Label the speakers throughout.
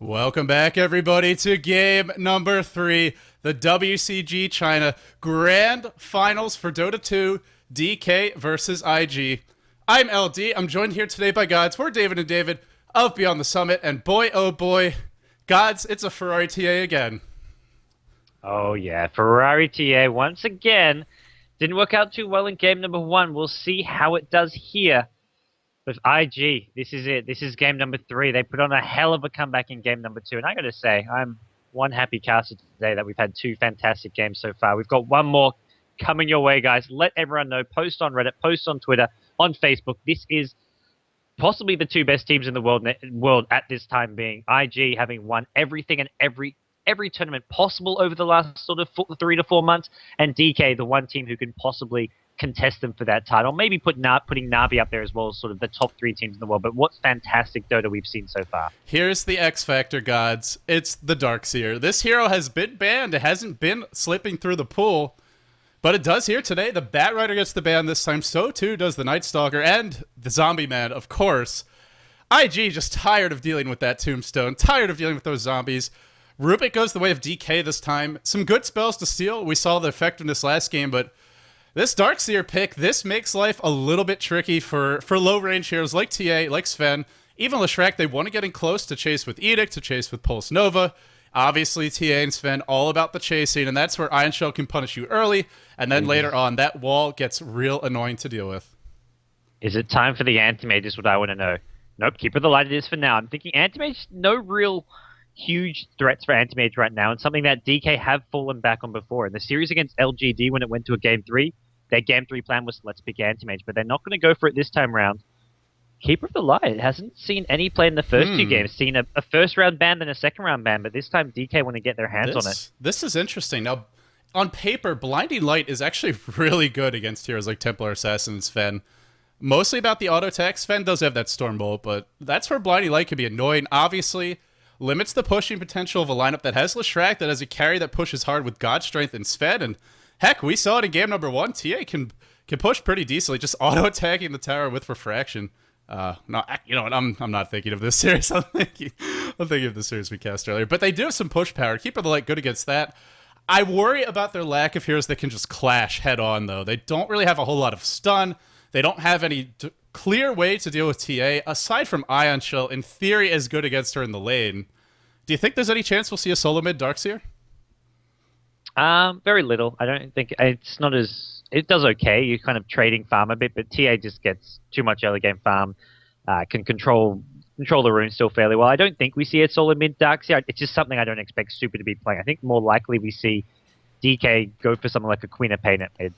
Speaker 1: Welcome back, everybody, to game number 3, the WCG China Grand Finals for Dota 2, DK versus IG. I'm LD. I'm joined here today by GoDz. We're David and David of Beyond the Summit, and boy, oh boy, GoDz, it's a Ferrari TA again.
Speaker 2: Oh yeah, Ferrari TA once again. Didn't work out too well in game number 1. We'll see how it does here. With IG, this is it. This is game number 3. They put on a hell of a comeback in game number 2. And I got to say, I'm one happy caster today that we've had 2 fantastic games so far. We've got one more coming your way, guys. Let everyone know. Post on Reddit, post on Twitter, on Facebook. This is possibly the 2 best teams in the world at this time being. IG having won everything and every tournament possible over the last sort of 3 to 4 months. And DK, the one team who can possibly contest them for that title. Maybe putting Na'Vi up there as well as sort of the top 3 teams in the world. But what fantastic Dota we've seen so far.
Speaker 1: Here's the X Factor, GoDz. It's the Darkseer. This hero has been banned. It hasn't been slipping through the pool, but it does here today. The Bat Rider gets the ban this time. So too does the Night Stalker and the Zombie Man, of course. IG just tired of dealing with that Tombstone. Tired of dealing with those zombies. Rubik goes the way of DK this time. Some good spells to steal. We saw the effectiveness last game, but this Darkseer pick, this makes life a little bit tricky for low-range heroes like TA, like Sven. Even Leshrac, they want to get in close to chase with Edict, to chase with Pulse Nova. Obviously, TA and Sven, all about the chasing, and that's where Iron Shell can punish you early, and then later on, that wall gets real annoying to deal with.
Speaker 2: Is it time for the Anti-Mage is what I want to know. Nope, keep it the light it is for now. I'm thinking Anti-Mage, no real huge threats for Anti-Mage right now, and something that DK have fallen back on before. In the series against LGD, when it went to a Game 3, their Game 3 plan was let's pick Anti-Mage, but they're not going to go for it this time round. Keeper of the Light hasn't seen any play in the first 2 games. Seen a first round ban, then a second round ban, but this time DK want to get their hands on it.
Speaker 1: This is interesting. Now, on paper, Blinding Light is actually really good against heroes like Templar Assassin and Sven. Mostly about the auto attack. Sven does have that Storm Bolt, but that's where Blinding Light could be annoying. Obviously, limits the pushing potential of a lineup that has Leshrac, that has a carry that pushes hard with God Strength and Sven, and heck, we saw it in game number 1. TA can push pretty decently, just auto-attacking the tower with Refraction. No, you know what? I'm not thinking of this series. I'm thinking of the series we cast earlier. But they do have some push power. Keeper of the Light good against that. I worry about their lack of heroes that can just clash head-on, though. They don't really have a whole lot of stun. They don't have any clear way to deal with TA, aside from Ion Shell, in theory, as good against her in the lane. Do you think there's any chance we'll see a solo mid Darkseer?
Speaker 2: Very little. I don't think it's not as it does okay. You're kind of trading farm a bit, but TA just gets too much early game farm. Can control the rune still fairly well. I don't think we see a solid mid Darkseer. It's just something I don't expect Super to be playing. I think more likely we see DK go for something like a Queen of Pain at mid,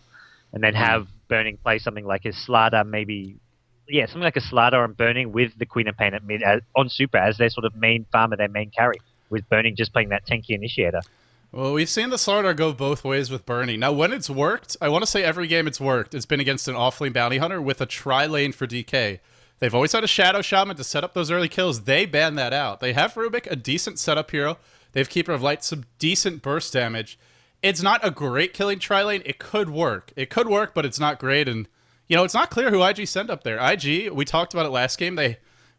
Speaker 2: and then have Burning play something like his Slardar, something like a Slardar on Burning with the Queen of Pain at mid on Super as their sort of main farmer, their main carry, with Burning just playing that tanky initiator.
Speaker 1: Well, we've seen the Slardar go both ways with Burning. Now, when it's worked, I want to say every game it's worked, it's been against an off-lane bounty hunter with a tri-lane for DK. They've always had a Shadow Shaman to set up those early kills. They ban that out. They have Rubik, a decent setup hero. They have Keeper of Light, some decent burst damage. It's not a great killing tri-lane. It could work. It could work, but it's not great. And, you know, it's not clear who IG sent up there. IG, we talked about it last game.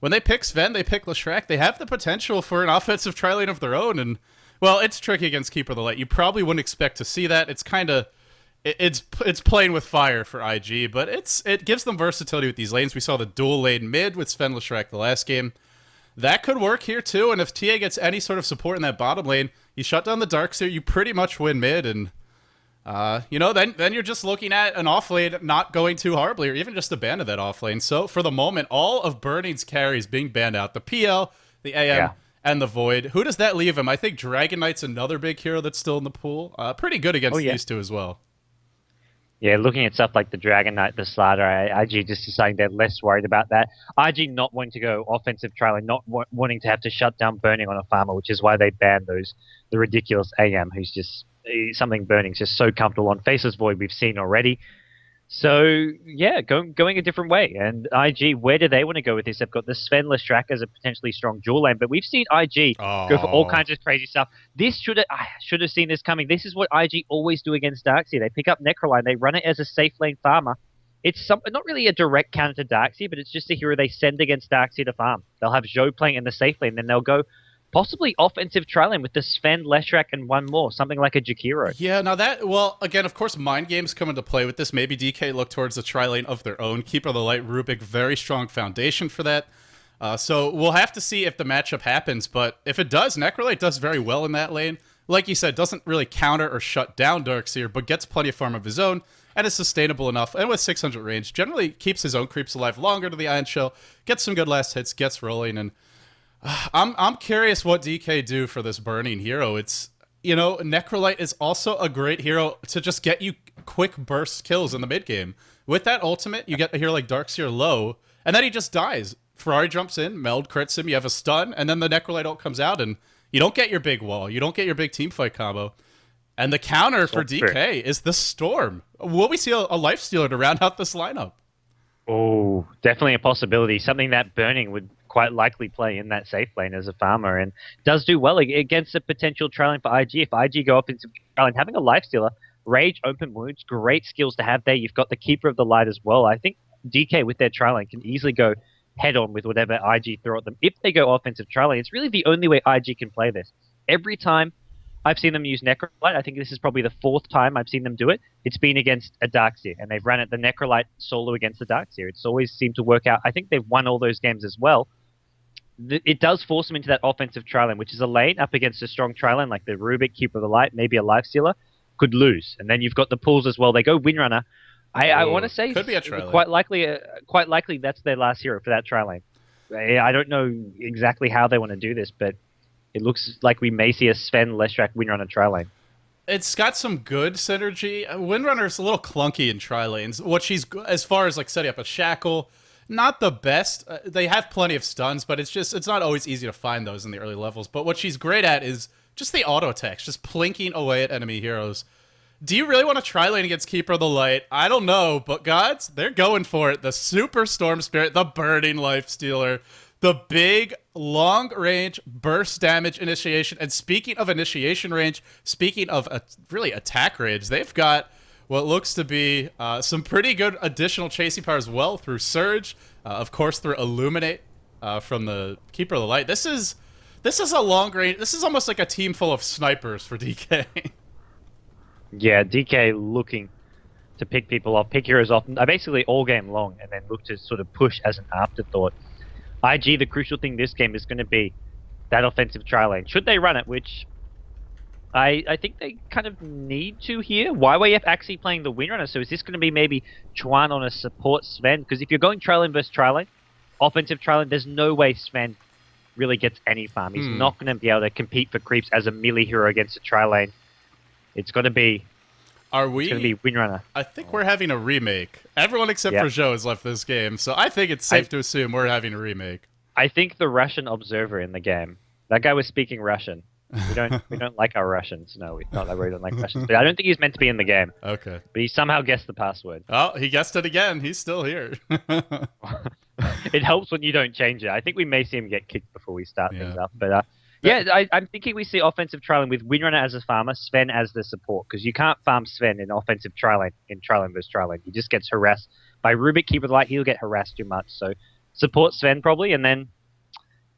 Speaker 1: When they pick Sven, they pick Leshrac. They have the potential for an offensive tri-lane of their own, and well, it's tricky against Keeper of the Light. You probably wouldn't expect to see that. It's kind of it's playing with fire for IG, but it gives them versatility with these lanes. We saw the dual lane mid with Sven Leshrac the last game. That could work here too, and if TA gets any sort of support in that bottom lane, you shut down the Darkseer, you pretty much win mid, and you know, then you're just looking at an off lane not going too horribly, or even just a ban of that off lane. So for the moment, all of Burning's carries being banned out. The PL, the AM, and the Void. Who does that leave him? I think Dragon Knight's another big hero that's still in the pool. Pretty good against these 2 as well.
Speaker 2: Yeah, looking at stuff like the Dragon Knight, the Slardar, IG just deciding they're less worried about that. IG not wanting to go offensive trailing, not wanting to have to shut down Burning on a farmer, which is why they banned the ridiculous AM, who's just something Burning's just so comfortable on. Faceless Void we've seen already. So, yeah, going a different way. And IG, where do they want to go with this? They've got the Sven Leshrac as a potentially strong dual lane, but we've seen IG go for all kinds of crazy stuff. I should have seen this coming. This is what IG always do against Darkseer. They pick up Necroline, they run it as a safe lane farmer. It's not really a direct counter to Darkseer, but it's just a hero they send against Darkseer to farm. They'll have Zhou playing in the safe lane, then they'll go possibly offensive trialing with the Sven, Leshrak, and one more, something like a Jakiro.
Speaker 1: Yeah, now well, again, of course, mind games come into play with this. Maybe DK look towards the tri-lane of their own. Keeper of the Light, Rubik, very strong foundation for that. So we'll have to see if the matchup happens, but if it does, Necrolite does very well in that lane. Like you said, doesn't really counter or shut down Darkseer, but gets plenty of farm of his own, and is sustainable enough, and with 600 range, generally keeps his own creeps alive longer to the Iron Shell, gets some good last hits, gets rolling, and I'm curious what DK do for this burning hero. It's, Necrolite is also a great hero to just get you quick burst kills in the mid game. With that ultimate, you get a hero like Darkseer low, and then he just dies. Ferrari jumps in, Meld crits him, you have a stun, and then the Necrolite ult comes out, and you don't get your big wall, you don't get your big teamfight combo. And the counter for DK is the Storm. Will we see a Lifestealer to round out this lineup?
Speaker 2: Oh, definitely a possibility. Something that Burning would quite likely play in that safe lane as a farmer, and does do well against a potential trailing for IG. If IG go up into trailing, having a Lifestealer, Rage, Open Wounds, great skills to have there. You've got the Keeper of the Light as well. I think DK with their trailing can easily go head-on with whatever IG throw at them. If they go offensive trailing, it's really the only way IG can play this. Every time I've seen them use Necrolite, I think this is probably the 4th time I've seen them do it, it's been against a Darkseer, and they've run it the Necrolite solo against the Darkseer. It's always seemed to work out. I think they've won all those games as well. It does force them into that offensive tri-lane, which is a lane up against a strong tri-lane like the Rubik, Keeper of the Light, maybe a Lifestealer, could lose. And then you've got the pools as well. They go Windrunner. I want to say
Speaker 1: could be a tri-lane.
Speaker 2: Quite likely that's their last hero for that tri-lane. I don't know exactly how they want to do this, but it looks like we may see a Sven, Leshrak, Windrunner tri-lane.
Speaker 1: It's got some good synergy. Windrunner's a little clunky in tri-lanes. What she's, as far as like setting up a shackle, not the best. They have plenty of stuns, but it's not always easy to find those in the early levels. But what she's great at is just the auto attacks, just plinking away at enemy heroes. Do you really want to tri-lane against Keeper of the Light? I don't know, but gods, they're going for it. The Super Storm Spirit, the Burning Lifestealer, the big long-range burst damage initiation. And speaking of initiation range, speaking of really attack range, they've got what looks to be some pretty good additional chasing power as well through Surge, of course through Illuminate from the Keeper of the Light. This is a long range. This is almost like a team full of snipers for DK.
Speaker 2: Yeah, DK looking to pick people off, pick heroes off, basically all game long, and then look to sort of push as an afterthought. IG, the crucial thing this game is going to be that offensive tri-lane. Should they run it, which I think they kind of need to here. YYF actually playing the Windrunner, so is this going to be maybe Chuan on a support Sven? Because if you're going tri-lane versus tri-lane, offensive tri-lane, there's no way Sven really gets any farm. He's not going to be able to compete for creeps as a melee hero against a tri-lane. It's got to be.
Speaker 1: Are we?
Speaker 2: It's going to be Windrunner.
Speaker 1: I think we're having a remake. Everyone except for Zhou has left this game, so I think it's safe to assume we're having a remake.
Speaker 2: I think the Russian observer in the game, that guy was speaking Russian. We don't like our Russians. No, not that we don't like Russians. But I don't think he's meant to be in the game.
Speaker 1: Okay.
Speaker 2: But he somehow guessed the password.
Speaker 1: Oh, he guessed it again. He's still here.
Speaker 2: It helps when you don't change it. I think we may see him get kicked before we start things up. But I'm thinking we see offensive tri-lane with Windrunner as a farmer, Sven as the support, because you can't farm Sven in offensive tri-lane versus tri-lane. He just gets harassed by Rubik, Keeper of the Light. He'll get harassed too much. So support Sven probably, and then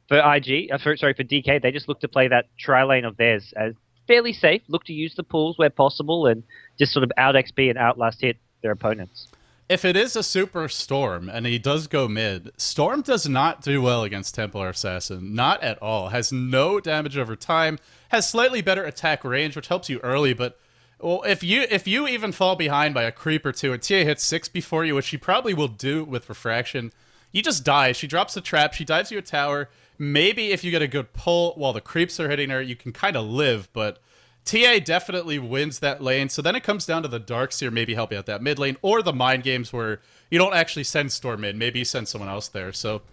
Speaker 2: for DK, they just look to play that tri-lane of theirs as fairly safe. Look to use the pools where possible and just sort of out XP and outlast hit their opponents.
Speaker 1: If it is a Super Storm and he does go mid, Storm does not do well against Templar Assassin. Not at all. Has no damage over time. Has slightly better attack range, which helps you early, but well, if you even fall behind by a creep or two and TA hits 6 before you, which she probably will do with Refraction, you just die. She drops the trap, she dives you a tower. Maybe if you get a good pull while the creeps are hitting her, you can kind of live, but TA definitely wins that lane, so then it comes down to the Darkseer maybe helping out that mid lane, or the mind games where you don't actually send Storm in, maybe you send someone else there. So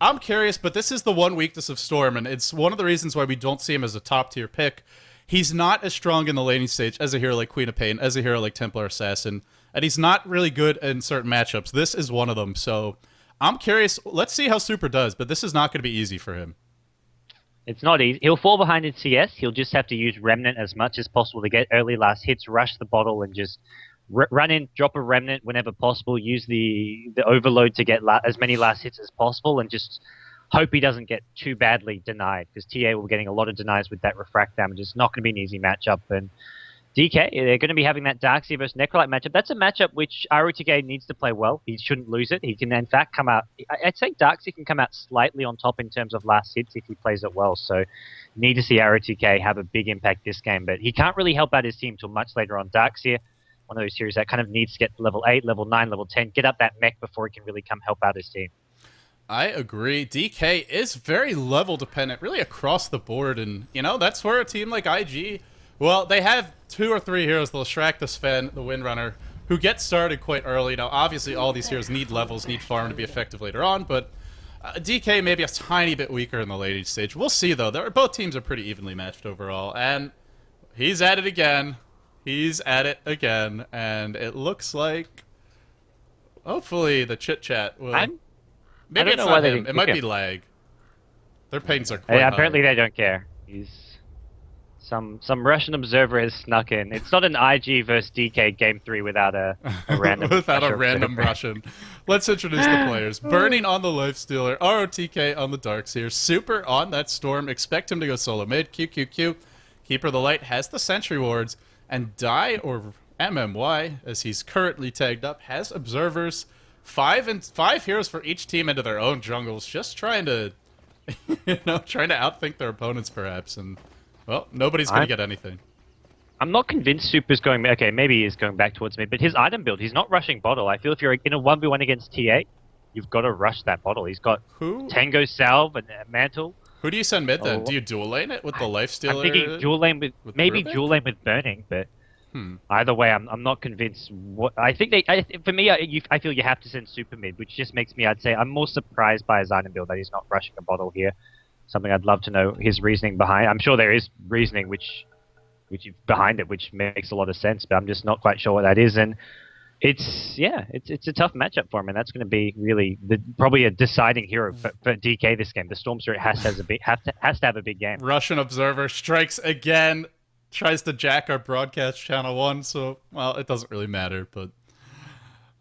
Speaker 1: I'm curious, but this is the one weakness of Storm, and it's one of the reasons why we don't see him as a top tier pick. He's not as strong in the laning stage as a hero like Queen of Pain, as a hero like Templar Assassin, and he's not really good in certain matchups. This is one of them, so I'm curious. Let's see how Super does, but this is not going to be easy for him.
Speaker 2: It's not easy. He'll fall behind in CS. He'll just have to use Remnant as much as possible to get early last hits, rush the bottle, and just run in, drop a Remnant whenever possible, use the Overload to get as many last hits as possible, and just Hope he doesn't get too badly denied, because TA will be getting a lot of denies with that refract damage. It's not going to be an easy matchup. And DK, they're going to be having that Darkseer versus Necrolite matchup. That's a matchup which rotk needs to play well. He shouldn't lose it. He can, in fact, come out... I'd say Darkseer can come out slightly on top in terms of last hits if he plays it well. So need to see rotk have a big impact this game. But he can't really help out his team till much later on. Darkseer, one of those series that kind of needs to get to level 8, level 9, level 10, get up that mech before he can really come help out his team.
Speaker 1: I agree. DK is very level dependent, really across the board. And, you know, that's where a team like IG... Well, they have 2 or 3 heroes, the Leshrac, the Sven, the Windrunner, who get started quite early. Now, obviously, all these heroes need levels, need farm to be effective later on, but DK may be a tiny bit weaker in the late stage. We'll see, though. Both teams are pretty evenly matched overall, and he's at it again. He's at it again, and it looks like, hopefully, the chit-chat will... Maybe it's not him. It might be lag. Their pings are quite high.
Speaker 2: Apparently they don't care. Some Russian observer has snuck in. It's not an IG versus DK game 3 without a random
Speaker 1: Russian. Let's introduce the players. Burning on the Lifestealer, rotk on the Darkseer, Super on that Storm. Expect him to go solo mid. QQQ, Keeper of the Light has the Sentry Wards, and Die or MMY, as he's currently tagged up, has observers. 5 heroes for each team into their own jungles, just trying to, trying to outthink their opponents perhaps, and. Well, nobody's going to get anything. I'm
Speaker 2: not convinced Super's going... Okay, maybe he is going back towards me, but his item build, he's not rushing bottle. I feel if you're in a 1v1 against TA, you've got to rush that bottle. He's got Tango Salve and Mantle.
Speaker 1: Who do you send mid then? Do you dual lane it with the Lifestealer?
Speaker 2: I'm thinking dual lane with maybe dual lane with Burning, but either way, I'm not convinced. What I think for me, I feel you have to send Super mid, which just makes me, I'd say, I'm more surprised by his item build that he's not rushing a bottle here. Something I'd love to know his reasoning behind. I'm sure there is reasoning which behind it, which makes a lot of sense, but I'm just not quite sure what that is. And it's a tough matchup for him, and that's going to be really probably a deciding hero for DK this game. The Storm Spirit has to have a big game.
Speaker 1: Russian observer strikes again, tries to jack our broadcast channel 1. So it doesn't really matter, but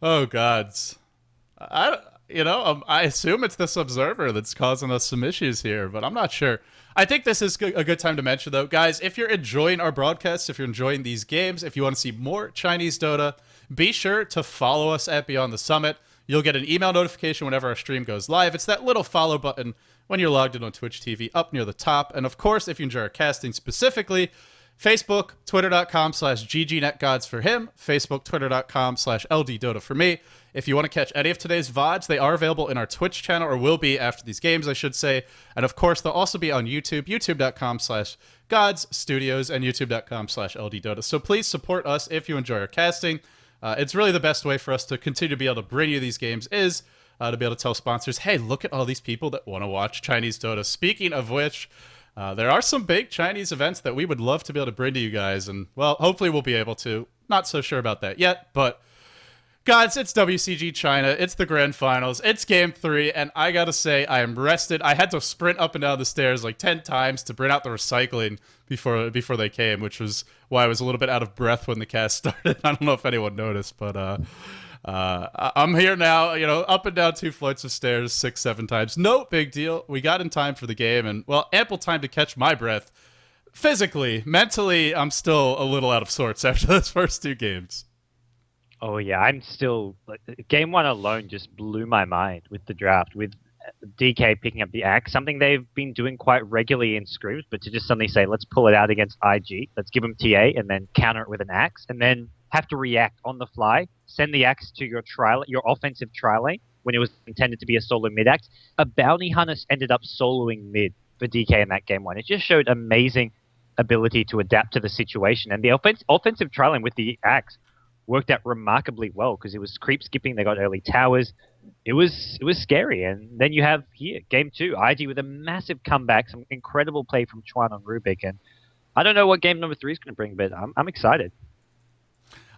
Speaker 1: oh gods, I assume it's this observer that's causing us some issues here, but I'm not sure. I think this is a good time to mention, though. Guys, if you're enjoying our broadcasts, if you're enjoying these games, if you want to see more Chinese Dota, be sure to follow us at Beyond the Summit. You'll get an email notification whenever our stream goes live. It's that little follow button when you're logged in on Twitch TV up near the top. And, of course, if you enjoy our casting specifically, Facebook, twitter.com/ggnetgodz for him, Facebook, twitter.com/ldDOTA for me. If you want to catch any of today's VODs, they are available in our Twitch channel, or will be after these games, I should say. And of course, they'll also be on YouTube, youtube.com/godzstudios and youtube.com/ldDOTA. So please support us if you enjoy our casting. It's really the best way for us to continue to be able to bring you these games is to be able to tell sponsors, hey, look at all these people that want to watch Chinese Dota. Speaking of which, there are some big Chinese events that we would love to be able to bring to you guys. And, well, hopefully we'll be able to. Not so sure about that yet, but... Guys, it's WCG China, it's the grand finals, it's game 3, and I gotta say, I am rested. I had to sprint up and down the stairs like 10 times to bring out the recycling before they came, which was why I was a little bit out of breath when the cast started. I don't know if anyone noticed, but I'm here now, up and down 2 flights of stairs 6-7 times. No big deal. We got in time for the game, and, well, ample time to catch my breath. Physically, mentally, I'm still a little out of sorts after those first 2 games.
Speaker 2: Oh yeah, I'm still game 1 alone just blew my mind with the draft, with DK picking up the axe, something they've been doing quite regularly in scrims, but to just suddenly say let's pull it out against IG, let's give them TA and then counter it with an axe, and then have to react on the fly, send the axe to your offensive tri lane when it was intended to be a solo mid axe. A bounty hunter ended up soloing mid for DK in that game 1. It just showed amazing ability to adapt to the situation, and the offensive tri lane with the axe worked out remarkably well because it was creep skipping. They got early towers. It was scary. And then you have here game 2, IG with a massive comeback, some incredible play from Chuan on Rubik. And I don't know what game number 3 is going to bring, but I'm excited.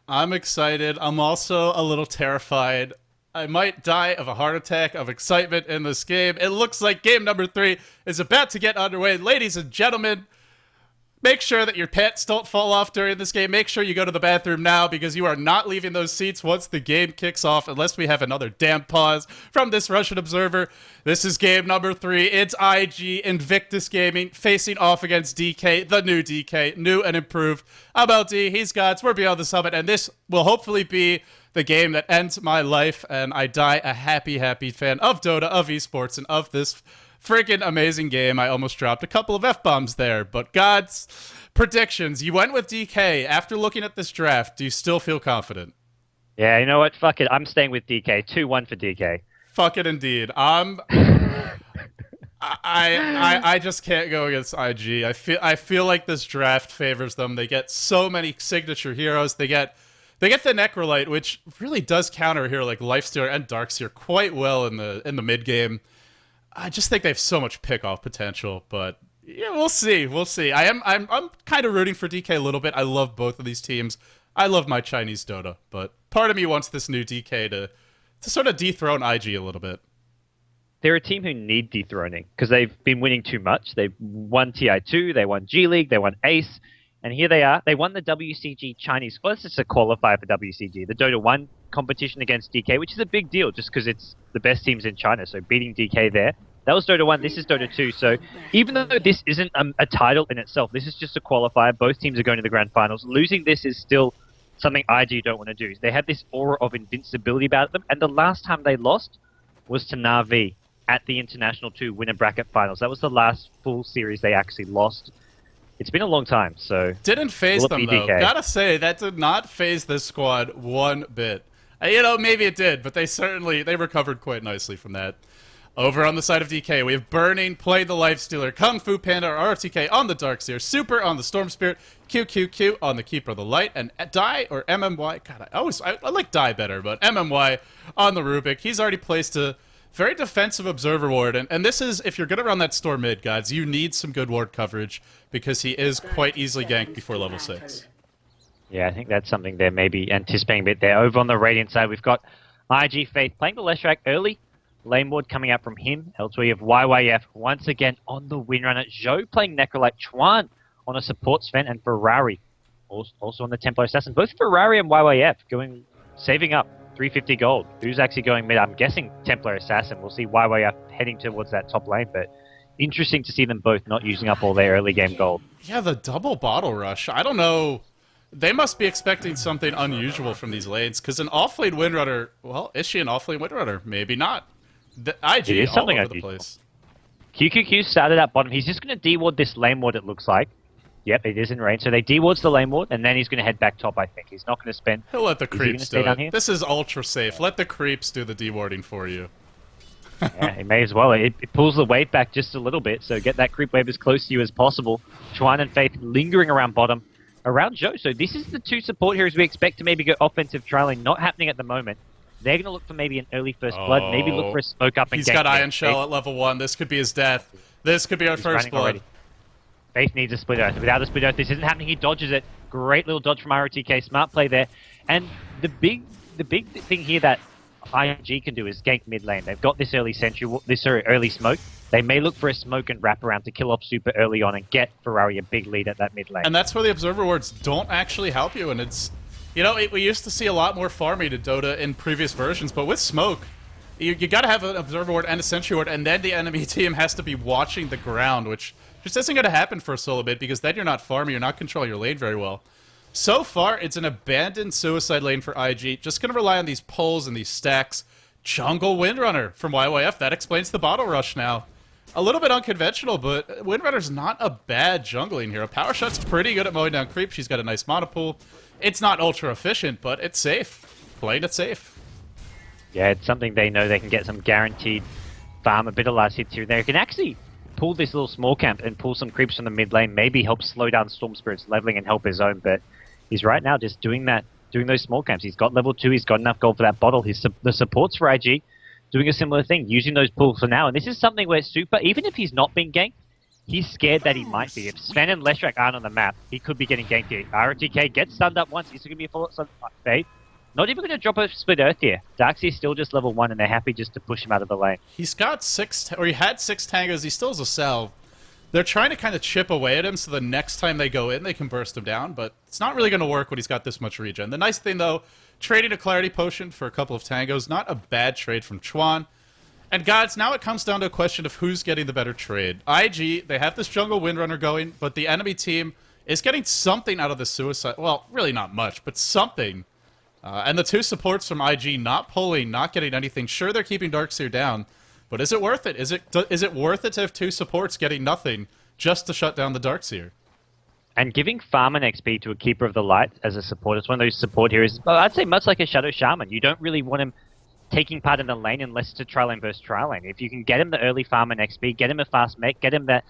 Speaker 1: I'm excited. I'm also a little terrified. I might die of a heart attack of excitement in this game. It looks like game number 3 is about to get underway. Ladies and gentlemen, Make sure that your pants don't fall off during this game. Make sure you go to the bathroom now because you are not leaving those seats once the game kicks off unless we have another damn pause from this Russian observer. This is game number 3. It's IG Invictus Gaming facing off against DK, the new DK, new and improved. I'm LD, he's GoDz, we're Beyond the Summit, and this will hopefully be the game that ends my life and I die a happy, happy fan of Dota, of esports, and of this freaking amazing game. I almost dropped a couple of F-bombs there, but GoDz, predictions. You went with DK. After looking at this draft, do you still feel confident?
Speaker 2: Yeah, you know what? Fuck it. I'm staying with DK. 2-1 for DK.
Speaker 1: Fuck it indeed. I just can't go against IG. I feel like this draft favors them. They get so many signature heroes. They get the Necrolite, which really does counter a hero like Lifestealer and Darkseer quite well in the mid game. I just think they have so much pick-off potential, but yeah, we'll see. We'll see. I'm kind of rooting for DK a little bit. I love both of these teams. I love my Chinese Dota, but part of me wants this new DK to sort of dethrone IG a little bit.
Speaker 2: They're a team who need dethroning because they've been winning too much. They've won TI2, they won G League, they won Ace, and here they are. They won the WCG Chinese. Well, it's just a qualifier for WCG, the Dota 1 competition against DK, which is a big deal just because it's the best teams in China. So beating DK there. That was Dota 1, this is Dota 2. So even though this isn't a title in itself, this is just a qualifier. Both teams are going to the grand finals. Losing this is still something IG don't want to do. They have this aura of invincibility about them. And the last time they lost was to Na'Vi at the International 2 winner bracket finals. That was the last full series they actually lost. It's been a long time, so...
Speaker 1: Didn't phase them, though.
Speaker 2: DK?
Speaker 1: Gotta say, that did not phase this squad one bit. You know, maybe it did, but they recovered quite nicely from that. Over on the side of DK, we have Burning, Play the Lifestealer, Kung Fu Panda, RTK on the Darkseer, Super on the Storm Spirit, QQQ on the Keeper of the Light, and Die, or MMY, God, I like Die better, but MMY on the Rubik. He's already placed a very defensive Observer Ward, and this is, if you're going to run that Storm mid, guys, you need some good ward coverage, because he is quite easily ganked before level 6.
Speaker 2: Yeah, I think that's something they're maybe anticipating a bit there. Over on the Radiant side, we've got IG Faith playing the Leshrac early. Lane ward coming out from him. Elsewhere, you have YYF once again on the windrunner. Zhou playing Necrolite. Chuan on a support Sven, and Ferrari also on the Templar Assassin. Both Ferrari and YYF saving up 350 gold. Who's actually going mid? I'm guessing Templar Assassin. We'll see YYF heading towards that top lane, but interesting to see them both not using up all their early game gold.
Speaker 1: Yeah, the double bottle rush. I don't know. They must be expecting something unusual from these lanes, because an off-lane windrunner, well, is she an off-lane windrunner? Maybe not. The IG
Speaker 2: it is
Speaker 1: all
Speaker 2: something
Speaker 1: over the
Speaker 2: unusual.
Speaker 1: place.
Speaker 2: QQQ started at bottom. He's just going to de-ward this lane ward, it looks like. Yep, it is in range. So they de-wards the lane ward, and then he's going to head back top, I think. He's not going to spend...
Speaker 1: He'll let the creeps do
Speaker 2: down
Speaker 1: it.
Speaker 2: here?
Speaker 1: This is ultra safe. Let the creeps do the de-warding for you.
Speaker 2: Yeah, he may as well. It pulls the wave back just a little bit, so get that creep wave as close to you as possible. Chuan and Faith lingering around bottom, around Zhou. So this is the two support heroes we expect to maybe go offensive trialing, not happening at the moment. They're going to look for maybe an early first blood, maybe look for a smoke up and
Speaker 1: He's got Iron Shell at level 1. This could be his death. This could be our first blood.
Speaker 2: Already. Faith needs a split earth. Without a split earth, this isn't happening. He dodges it. Great little dodge from ROTK. Smart play there. And the big thing here that IMG can do is gank mid lane. They've got this early early smoke. They may look for a smoke and wrap around to kill off super early on and get Ferrari a big lead at that mid lane.
Speaker 1: And that's where the Observer Wards don't actually help you, and it's... You know, we used to see a lot more farming to Dota in previous versions, but with smoke, you got to have an Observer Ward and a Sentry Ward, and then the enemy team has to be watching the ground, which just isn't going to happen for a solo bit, because then you're not farming, you're not controlling your lane very well. So far, it's an abandoned suicide lane for IG, just going to rely on these pulls and these stacks. Jungle Windrunner from YYF, that explains the bottle rush now. A little bit unconventional, but Windrunner's not a bad jungling hero. Power Shot's pretty good at mowing down creep, she's got a nice mana pool. It's not ultra efficient, but it's safe. Playing it safe.
Speaker 2: Yeah, it's something they know they can get some guaranteed farm, a bit of last hits here and there. They can actually pull this little small camp and pull some creeps from the mid lane, maybe help slow down Storm Spirit's leveling and help his own, but he's right now just doing those small camps. He's got level 2, he's got enough gold for that bottle. The supports for IG doing a similar thing, using those pulls for now, and this is something where Super, even if he's not being ganked, he's scared that he might be. If Sven and Leshrac aren't on the map, he could be getting ganked here. RTK gets stunned up once. Is it going to be a follow-up stun? Faith? Not even going to drop a split earth here. Darkseer's still just level 1, and they're happy just to push him out of the lane.
Speaker 1: He's got 6, or he had 6 tangos. He still has a salve. they're trying to kind of chip away at him so the next time they go in, they can burst him down, but it's not really going to work when he's got this much regen. The nice thing, though, trading a Clarity Potion for a couple of Tangos, not a bad trade from Chuan. And gods, now it comes down to a question of who's getting the better trade. IG, they have this jungle Windrunner going, but the enemy team is getting something out of the suicide. Well, really not much, but something. And the two supports from IG not pulling, not getting anything. Sure, they're keeping Darkseer down, but is it worth it? Is it worth it to have two supports getting nothing just to shut down the Darkseer?
Speaker 2: And giving farm and XP to a Keeper of the Light as a support, it's one of those support heroes. Well, I'd say much like a Shadow Shaman. You don't really want him taking part in the lane unless it's a trial lane versus trial lane. If you can get him the early farm and XP, get him a fast mech, get him the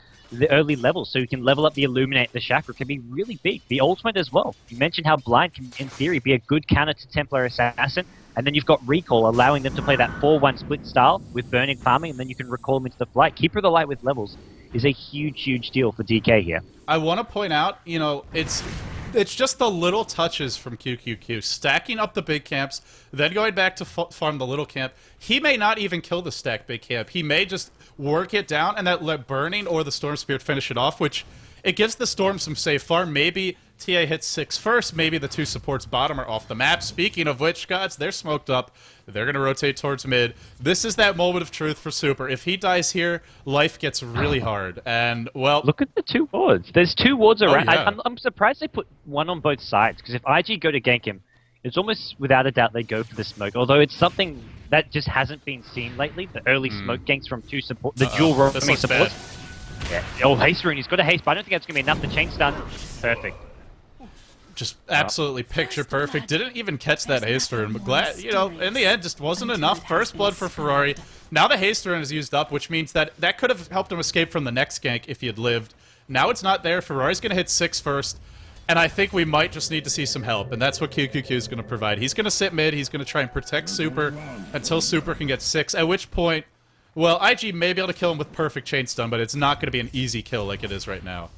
Speaker 2: early level so you can level up the Illuminate, the Chakra can be really big. The ultimate as well. You mentioned how Blind can, in theory, be a good counter to Templar Assassin, and then you've got Recall, allowing them to play that 4-1 split style with Burning farming, and then you can recall them into the flight. Keeper of the Light with levels is a huge, huge deal for DK here.
Speaker 1: I want to point out, you know, it's just the little touches from QQQ. Stacking up the big camps, then going back to farm the little camp. He may not even kill the stack big camp. He may just work it down and that let Burning or the Storm Spirit finish it off, which it gives the Storm some safe farm. Maybe TA hits 6 first. Maybe the two supports bottom are off the map. Speaking of which, gods, they're smoked up. They're going to rotate towards mid. This is that moment of truth for Super. If he dies here, life gets really hard. And, well...
Speaker 2: Look at the two wards. There's two wards around.
Speaker 1: Yeah.
Speaker 2: I'm surprised they put one on both sides, because if IG go to gank him, it's almost without a doubt they go for the smoke, although it's something that just hasn't been seen lately. The early smoke ganks from two support, the dual roaming supports. Yeah. Oh, haste rune. He's got a haste, but I don't think that's going to be enough. The chain stun. Perfect.
Speaker 1: Just absolutely picture perfect. Didn't even catch that haste rune, but glad, you know, in the end, just wasn't enough. First blood for Ferrari. Now the haste rune is used up, which means that could have helped him escape from the next gank if he had lived. Now it's not there. Ferrari's going to hit 6 first, and I think we might just need to see some help, and that's what QQQ is going to provide. He's going to sit mid. He's going to try and protect Super until Super can get 6, at which point, well, IG may be able to kill him with perfect chain stun, but it's not going to be an easy kill like it is right now.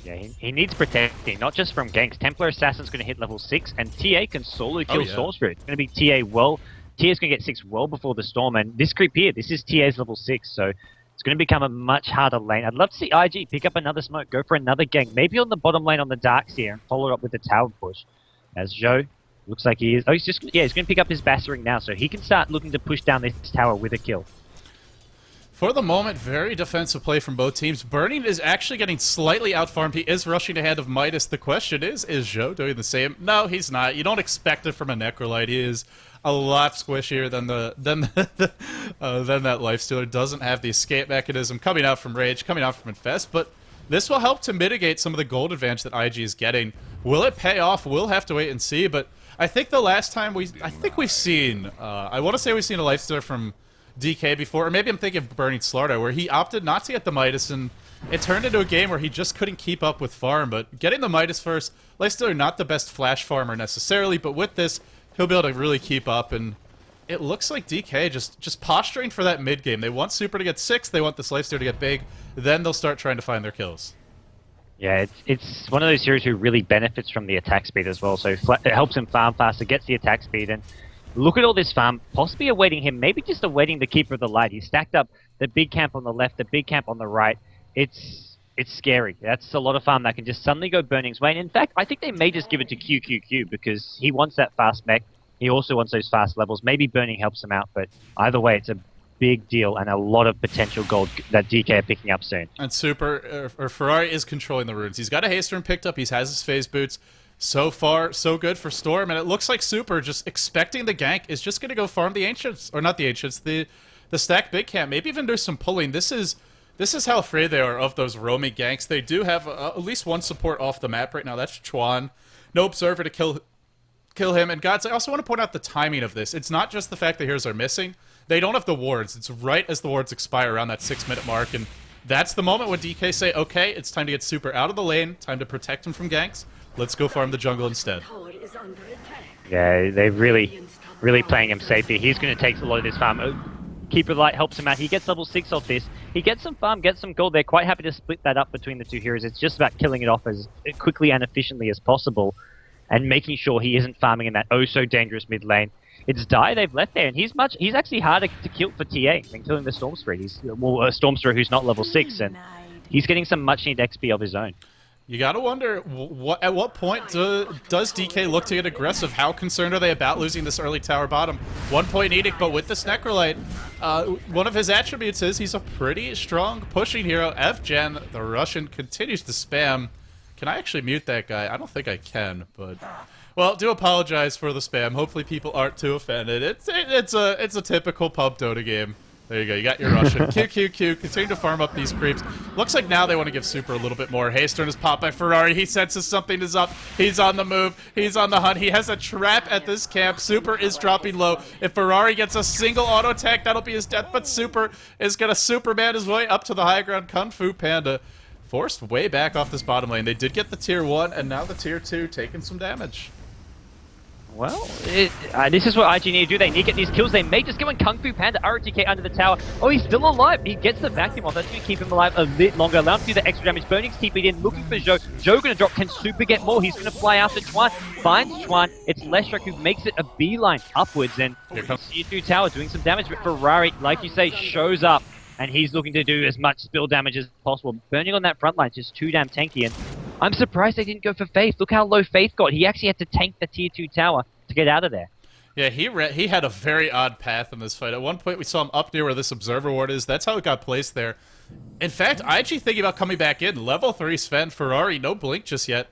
Speaker 2: Yeah, he needs protecting, not just from ganks. Templar Assassin's going to hit level 6, and TA can solo kill Storm Spirit. It's going to be TA well. TA's going to get 6 well before the Storm, and this creep here, this is TA's level 6, so it's going to become a much harder lane. I'd love to see IG pick up another smoke, go for another gank, maybe on the bottom lane on the Darkseer, and follow it up with the tower push. As Zhou looks like he is... Oh, he's going to pick up his Bassering now, so he can start looking to push down this tower with a kill.
Speaker 1: For the moment, very defensive play from both teams. Burning is actually getting slightly outfarmed. He is rushing ahead of Midas. The question is Zhou doing the same? No, he's not. You don't expect it from a Necrolite. He is a lot squishier than that Lifestealer. Doesn't have the escape mechanism coming out from Rage, coming out from Infest, but this will help to mitigate some of the gold advantage that IG is getting. Will it pay off? We'll have to wait and see, but I think the last time we've seen, I want to say we've seen a Lifestealer from DK before, or maybe I'm thinking of Burning Slardo, where he opted not to get the Midas, and it turned into a game where he just couldn't keep up with farm. But getting the Midas first, Lifestealer not the best flash farmer necessarily, but with this, he'll be able to really keep up, and it looks like DK just posturing for that mid game. They want Super to get 6, they want this Lifestealer to get big, then they'll start trying to find their kills.
Speaker 2: Yeah, it's one of those heroes who really benefits from the attack speed as well, so it helps him farm faster, gets the attack speed, and look at all this farm, possibly awaiting him, maybe just awaiting the Keeper of the Light. He stacked up the big camp on the left, the big camp on the right. It's scary. That's a lot of farm that can just suddenly go Burning's way. And in fact, I think they may just give it to QQQ because he wants that fast mech. He also wants those fast levels. Maybe Burning helps him out, but either way, it's a big deal and a lot of potential gold that DK are picking up soon.
Speaker 1: And Super, or Ferrari is controlling the runes. He's got a haste rune picked up. He has his phase boots. So far, so good for Storm, and it looks like Super, just expecting the gank, is just going to go farm the Ancients, or not the Ancients, the stack big camp, maybe even do some pulling. This is how afraid they are of those roaming ganks. They do have at least one support off the map right now. That's Chuan. No Observer to kill him. And gods, I also want to point out the timing of this. It's not just the fact that heroes are missing. They don't have the wards. It's right as the wards expire around that 6-minute mark, and that's the moment when DK say, okay, it's time to get Super out of the lane, time to protect him from ganks. Let's go farm the jungle instead.
Speaker 2: Yeah, they're really playing him safe here. He's going to take a lot of this farm. Keeper of the Light helps him out. He gets level 6 off this. He gets some farm, gets some gold. They're quite happy to split that up between the two heroes. It's just about killing it off as quickly and efficiently as possible and making sure he isn't farming in that oh-so-dangerous mid lane. It's Die they've left there, and he's actually harder to kill for TA than killing the Storm Spirit. He's a Storm Spirit who's not level 6, and he's getting some much-needed XP of his own.
Speaker 1: You gotta wonder, at what point does DK look to get aggressive? How concerned are they about losing this early tower bottom? 1 point edict, but with this Necrolite, one of his attributes is he's a pretty strong pushing hero. FGen, the Russian, continues to spam. Can I actually mute that guy? I don't think I can, but... Well, do apologize for the spam. Hopefully people aren't too offended. It's a typical pub Dota game. There you go. You got your Russian. QQQ. Continue to farm up these creeps. Looks like now they want to give Super a little bit more. Haystern is popped by Ferrari. He senses something is up. He's on the move. He's on the hunt. He has a trap at this camp. Super is dropping low. If Ferrari gets a single auto attack, that'll be his death. But Super is going to Superman his way up to the high ground. Kung Fu Panda forced way back off this bottom lane. They did get the tier 1, and now the tier 2 taking some damage.
Speaker 2: Well, this is what IG need to do. They need to get these kills. They may just go in Kung Fu Panda, rotk under the tower. Oh, he's still alive. He gets the vacuum off. That's going to keep him alive a bit longer. Allow him to do the extra damage. Burning's keeping it in, looking for Zhou. Zhou going to drop. Can Super get more? He's going to fly after Chuan. Finds Chuan. It's leshrac who makes it a beeline upwards. And tier 2 tower doing some damage. But Ferrari, like you say, shows up. And he's looking to do as much spill damage as possible. Burning on that front line is just too damn tanky. And I'm surprised they didn't go for Faith. Look how low Faith got. He actually had to tank the tier 2 tower to get out of there.
Speaker 1: Yeah, he had a very odd path in this fight. At one point, we saw him up near where this Observer Ward is. That's how it got placed there. In fact, IG thinking about coming back in. Level 3 Sven, Ferrari, no blink just yet.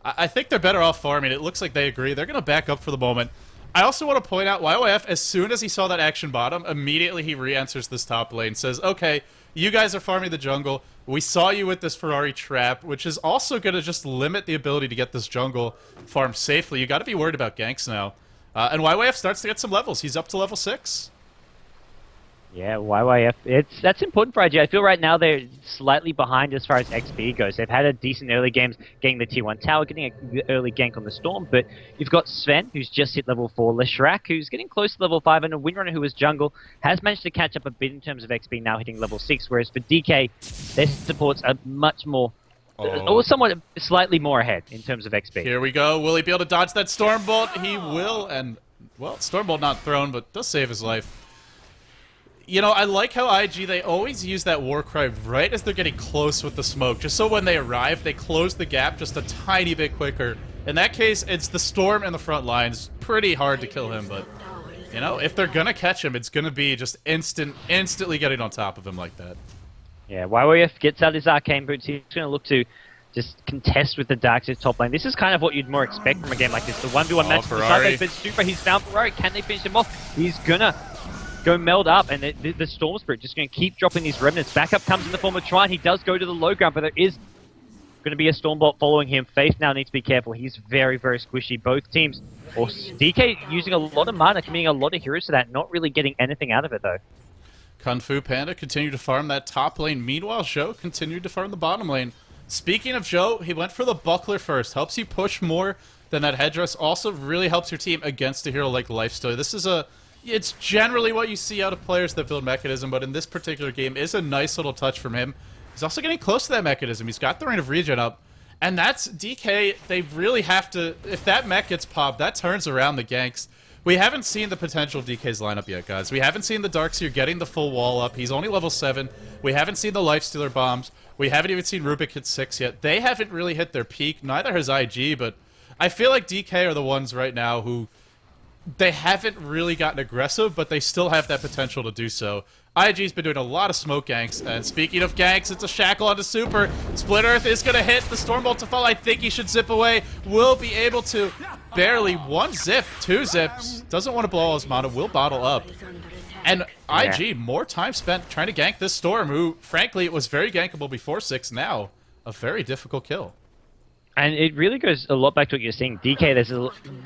Speaker 1: I think they're better off farming. It looks like they agree. They're going to back up for the moment. I also want to point out, YYF, as soon as he saw that action bottom, immediately he re-enters this top lane. Says, okay, you guys are farming the jungle. We saw you with this Ferrari trap, which is also going to just limit the ability to get this jungle farmed safely. You got to be worried about ganks now. And YYF starts to get some levels. He's up to level 6.
Speaker 2: Yeah, YYF. That's important for IG. I feel right now they're slightly behind as far as XP goes. They've had a decent early games getting the tier 1 tower, getting an early gank on the Storm, but you've got Sven, who's just hit level 4, leshrac, who's getting close to level 5, and a Windrunner who was jungle, has managed to catch up a bit in terms of XP, now hitting level 6, whereas for DK, their supports are much more, or somewhat slightly more ahead in terms of XP.
Speaker 1: Here we go. Will he be able to dodge that Stormbolt? He will, and, well, Stormbolt not thrown, but does save his life. You know, I like how IG, they always use that war cry right as they're getting close with the smoke, just so when they arrive, they close the gap just a tiny bit quicker. In that case, it's the Storm in the front lines. Pretty hard to kill him, but, you know, if they're gonna catch him, it's gonna be just instantly getting on top of him like that. Yeah,
Speaker 2: YYF gets out his arcane boots. He's gonna look to just contest with the Darkseid top lane. This is kind of what you'd more expect from a game like this. The 1v1 match.
Speaker 1: Ferrari.
Speaker 2: But Super, he's found Ferrari. Can they finish him off? He's gonna go meld up, and the Storm Spirit just going to keep dropping these remnants. Backup comes in the form of Chuan. He does go to the low ground, but there is going to be a Stormbolt following him. Faith now needs to be careful. He's very, very squishy. Both teams, or DK using a lot of mana, committing a lot of heroes to that, not really getting anything out of it, though.
Speaker 1: Kung Fu Panda continued to farm that top lane. Meanwhile, Zhou continued to farm the bottom lane. Speaking of Zhou, he went for the buckler first. Helps you push more than that headdress. Also really helps your team against a hero like Lifesteal. This is it's generally what you see out of players that build Mechanism, but in this particular game is a nice little touch from him. He's also getting close to that Mechanism. He's got the Reign of Regen up. And that's DK, they really have to, if that mech gets popped, that turns around the ganks. We haven't seen the potential of DK's lineup yet, guys. We haven't seen the Darkseer getting the full wall up. He's only level 7. We haven't seen the Lifestealer bombs. We haven't even seen Rubik hit 6 yet. They haven't really hit their peak. Neither has IG, but I feel like DK are the ones right now who they haven't really gotten aggressive, but they still have that potential to do so. IG's been doing a lot of smoke ganks, and speaking of ganks, it's a shackle onto Super. Split Earth is going to hit the Stormbolt to fall. I think he should zip away. Will be able to. Barely. 1 zip, 2 zips. Doesn't want to blow all his mana. Will bottle up. And IG, more time spent trying to gank this Storm, who, frankly, it was very gankable before 6. Now, a very difficult kill.
Speaker 2: And it really goes a lot back to what you're saying. DK,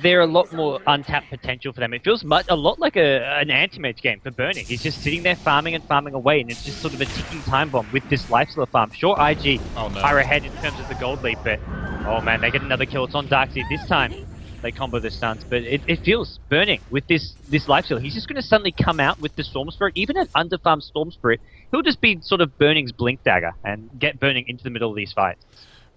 Speaker 2: there are a lot more untapped potential for them. It feels a lot like an anti-mage game for Burning. He's just sitting there farming and farming away, and it's just sort of a ticking time bomb with this Lifestealer farm. Sure, IG are ahead in terms of the gold lead, but oh man, they get another kill. It's on Darkseid. This time, they combo the stuns, but it feels Burning with this Lifestealer. He's just going to suddenly come out with the Storm Spirit. Even an underfarmed Storm Spirit, he'll just be sort of Burning's Blink Dagger and get Burning into the middle of these fights.